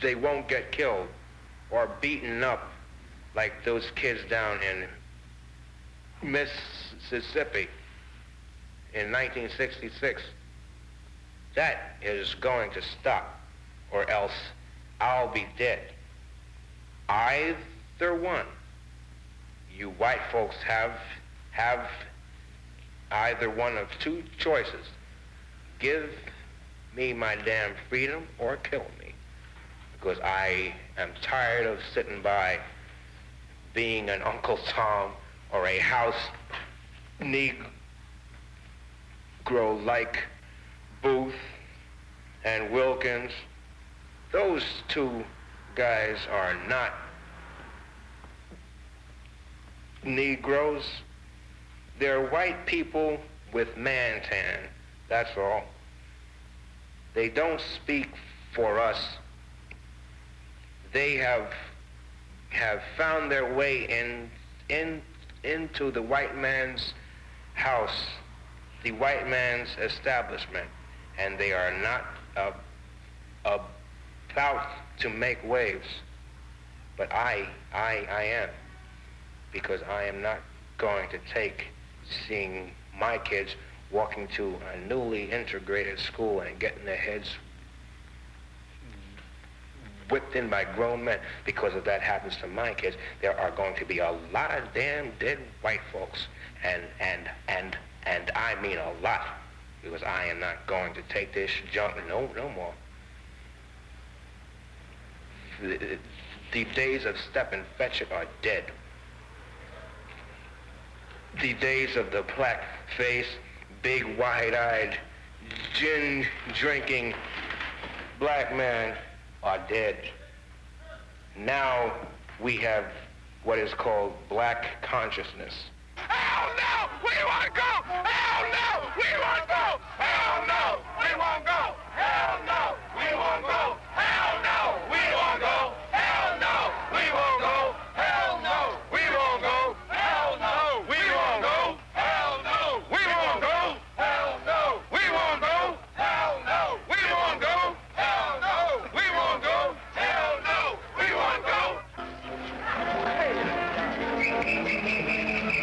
they won't get killed or beaten up like those kids down in Mississippi in 1966. That is going to stop, or else I'll be dead. Either one. You white folks have either one of two choices. Give me my damn freedom or kill me. Because I am tired of sitting by being an Uncle Tom or a house Negro like Booth and Wilkins. Those two guys are not Negroes. They're white people with man tan, that's all. They don't speak for us. They have found their way into the white man's house, the white man's establishment, and they are not about to make waves. But I am, because I am not going to take seeing my kids walking to a newly integrated school and getting their heads whipped in by grown men. Because if that happens to my kids, there are going to be a lot of damn dead white folks, and I mean a lot, because I am not going to take this junk no more. The days of step and fetch it are dead. The days of the black-faced, big, wide-eyed, gin-drinking black man are dead. Now we have what is called black consciousness. Hell no! We won't go! Hell no! We won't go! Hell no! We won't go! Hell no! We won't go! Hell no! We won't go! Hell no! We won't go! Hell no! We won't go! Hell no! We won't go! Hell no! We won't go! Hell no! We won't go! Hell no! We won't go! Hell no! We won't go! Hell no! We won't go!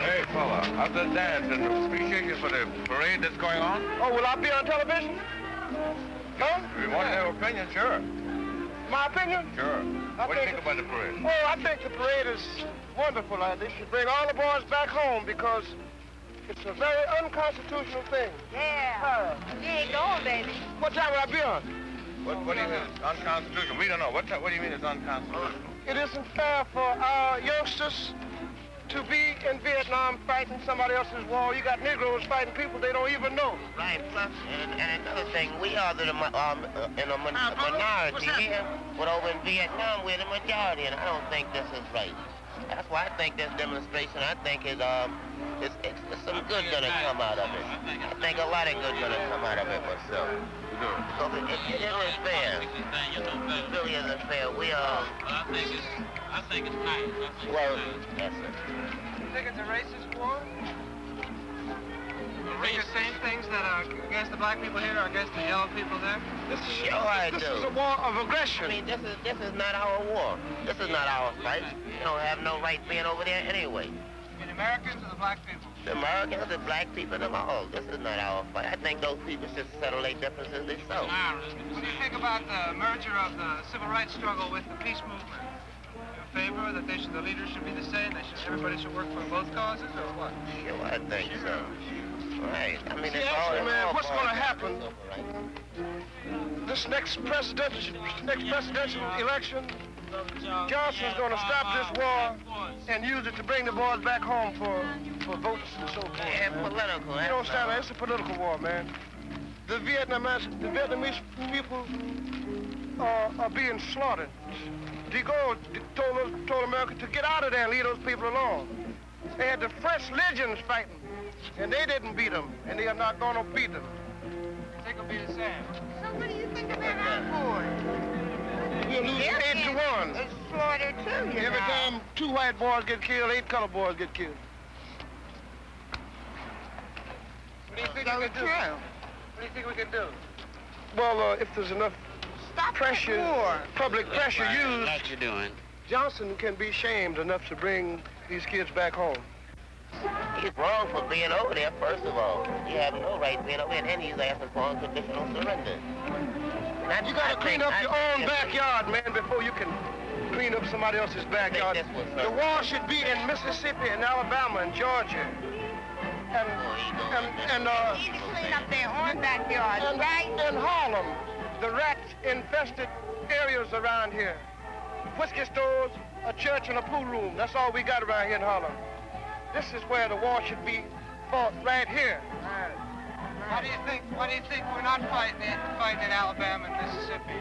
Hey, fella, how's the dance? And appreciate you for the parade that's going on. Oh, will I be on television? Huh? If you want to have an opinion, sure. My opinion? Sure. What do you think about the parade? Oh, I think the parade is wonderful. They should bring all the boys back home, because it's a very unconstitutional thing. Yeah. You ain't going, baby. What time will I be on? What do you mean it's unconstitutional? We don't know. What do you mean it's unconstitutional? It isn't fair for our youngsters to be in Vietnam fighting somebody else's war. You got Negroes fighting people they don't even know. Right, plus, and another thing, we are in a minority here, but over in Vietnam, we're the majority, and I don't think this is right. That's why I think this demonstration, I think it's some good gonna come out of it. I think a lot of good gonna come out of it myself. Because it isn't fair. It really isn't fair. We are... I think it's nice. Well, yes, sir. You think it's a racist war? You think the same things that are against the black people here are against the yellow people there? Sure I do. This is a war of aggression. I mean, this is not our war. This is not our fight. We don't have no right being over there anyway. The Americans or the black people? The Americans, the black people, them all. This is not our fight. I think those people should settle their differences themselves. What do you think about the merger of the civil rights struggle with the peace movement? In favor that the leaders should be the same? Everybody should work for both causes, or what? Sure, I think so. Right. I mean, it's actually, all, man, all what's going to happen? Right. This next presidential election, Johnson's going to stop this war and use it to bring the boys back home for votes and so forth. Yeah, political. You don't understand? It's a political war, man. the Vietnamese people are being slaughtered. De Gaulle told America to get out of there and leave those people alone. They had the French legions fighting, and they didn't beat them, and they are not going to beat them. I think it'll be the same. So what do you think about our boys? We'll lose 8-1. It's slaughtered too, Every time 2 white boys get killed, 8 colored boys get killed. What do you think we can do? What do you think we can do? Well, if there's enough pressure, public pressure used, What you doing? Johnson can be shamed enough to bring these kids back home. He's wrong for being over there, first of all. You have no right being over there, and he's asking for unconditional surrender. You gotta clean up your own backyard, man, before you can clean up somebody else's backyard. The war should be in Mississippi and Alabama and Georgia. And They need to clean up their own backyards, right? In Harlem, the rat-infested areas around here. Whiskey stores, a church, and a pool room. That's all we got around here in Harlem. This is where the war should be fought, right here. Why do you think we're not fighting in Alabama and Mississippi?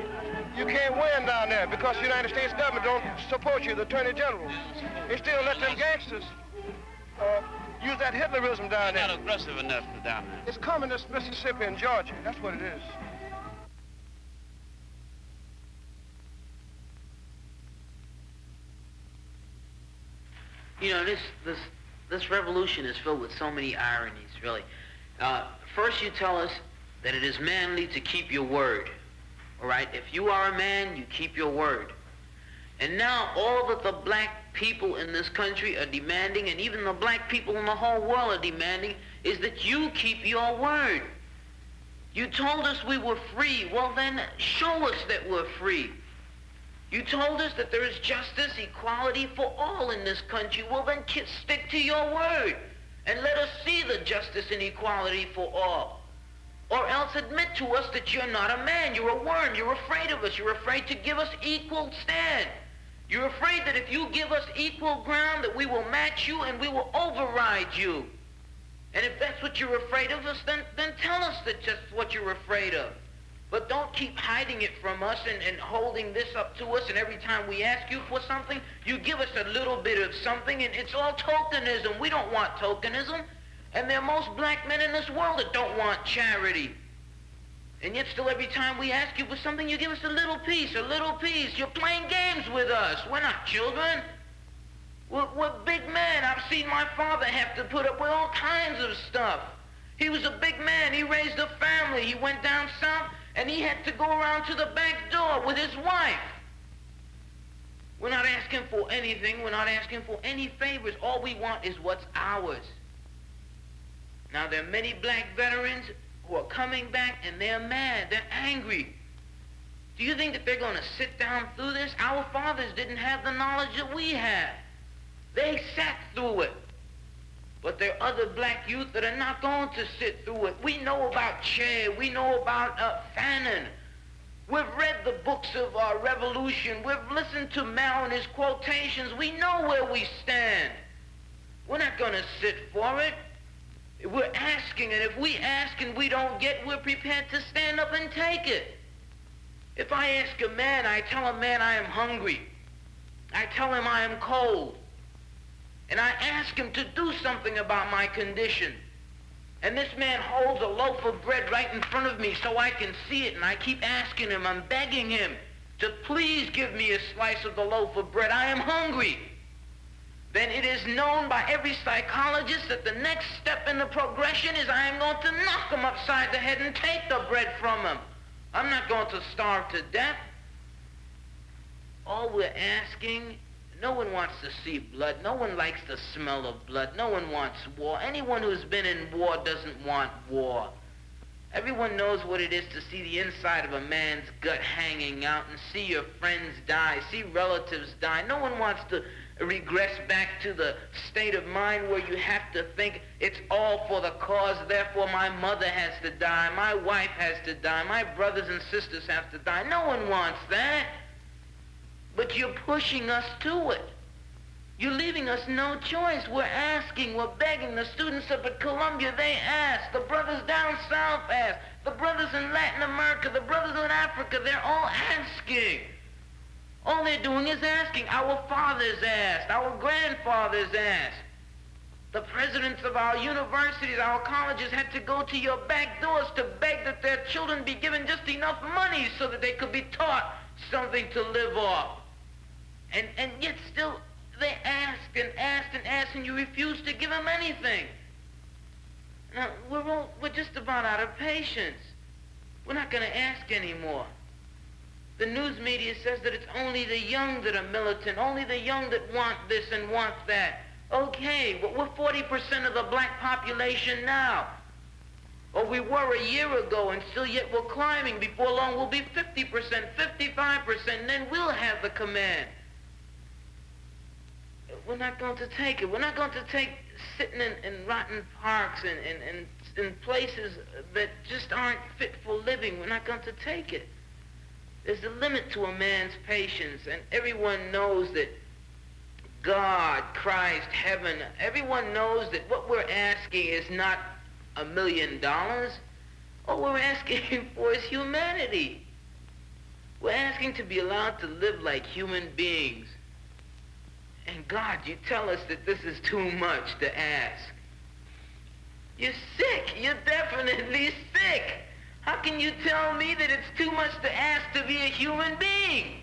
You can't win down there because the United States government don't support you, the Attorney General. They still let them gangsters use that Hitlerism down there. Not aggressive enough down there. It's communist Mississippi and Georgia. That's what it is. You know, this revolution is filled with so many ironies, really. First, you tell us that it is manly to keep your word. All right? If you are a man, you keep your word. And now all that the black people in this country are demanding, and even the black people in the whole world are demanding, is that you keep your word. You told us we were free. Well, then show us that we're free. You told us that there is justice, equality for all in this country. Well, then stick to your word and let us see the justice and equality for all. Or else admit to us that you're not a man, you're a worm, you're afraid of us, you're afraid to give us equal stand. You're afraid that if you give us equal ground, that we will match you and we will override you. And if that's what you're afraid of us, then tell us that just what you're afraid of. But don't keep hiding it from us and holding this up to us, and every time we ask you for something, you give us a little bit of something, and it's all tokenism. We don't want tokenism. And there are most black men in this world that don't want charity. And yet still every time we ask you for something, you give us a little piece, a little piece. You're playing games with us. We're not children. We're big men. I've seen my father have to put up with all kinds of stuff. He was a big man. He raised a family. He went down south, and he had to go around to the back door with his wife. We're not asking for anything. We're not asking for any favors. All we want is what's ours. Now, there are many black veterans who are coming back, and they're mad. They're angry. Do you think that they're going to sit down through this? Our fathers didn't have the knowledge that we have. They sat through it. But there are other black youth that are not going to sit through it. We know about Che. We know about Fanon. We've read the books of our revolution. We've listened to Mao and his quotations. We know where we stand. We're not going to sit for it. We're asking, and if we ask and we don't get, we're prepared to stand up and take it. If I ask a man, I tell a man I am hungry. I tell him I am cold. And I ask him to do something about my condition. And this man holds a loaf of bread right in front of me so I can see it, and I keep asking him, I'm begging him to please give me a slice of the loaf of bread. I am hungry. Then it is known by every psychologist that the next step in the progression is I am going to knock him upside the head and take the bread from him. I'm not going to starve to death. All we're asking, no one wants to see blood. No one likes the smell of blood. No one wants war. Anyone who's been in war doesn't want war. Everyone knows what it is to see the inside of a man's gut hanging out and see your friends die, see relatives die. No one wants to regress back to the state of mind where you have to think it's all for the cause, therefore my mother has to die, my wife has to die, my brothers and sisters have to die. No one wants that. But you're pushing us to it. You're leaving us no choice. We're asking, we're begging. The students up at Columbia, they ask. The brothers down south ask. The brothers in Latin America, the brothers in Africa, they're all asking. All they're doing is asking. Our fathers asked. Our grandfathers asked. The presidents of our universities, our colleges had to go to your back doors to beg that their children be given just enough money so that they could be taught something to live off. And yet still they asked and asked and asked, and you refused to give them anything. Now, we're just about out of patience. We're not going to ask anymore. The news media says that it's only the young that are militant, only the young that want this and want that. Okay, but we're 40% of the black population now. Or we were a year ago, and still yet we're climbing. Before long, we'll be 50%, 55%, and then we'll have the command. We're not going to take it. We're not going to take sitting in rotten parks and in places that just aren't fit for living. We're not going to take it. There's a limit to a man's patience, and everyone knows that God, Christ, heaven, everyone knows that what we're asking is not $1 million. All we're asking for is humanity. We're asking to be allowed to live like human beings. And God, you tell us that this is too much to ask. You're sick. You're definitely sick. How can you tell me that it's too much to ask to be a human being?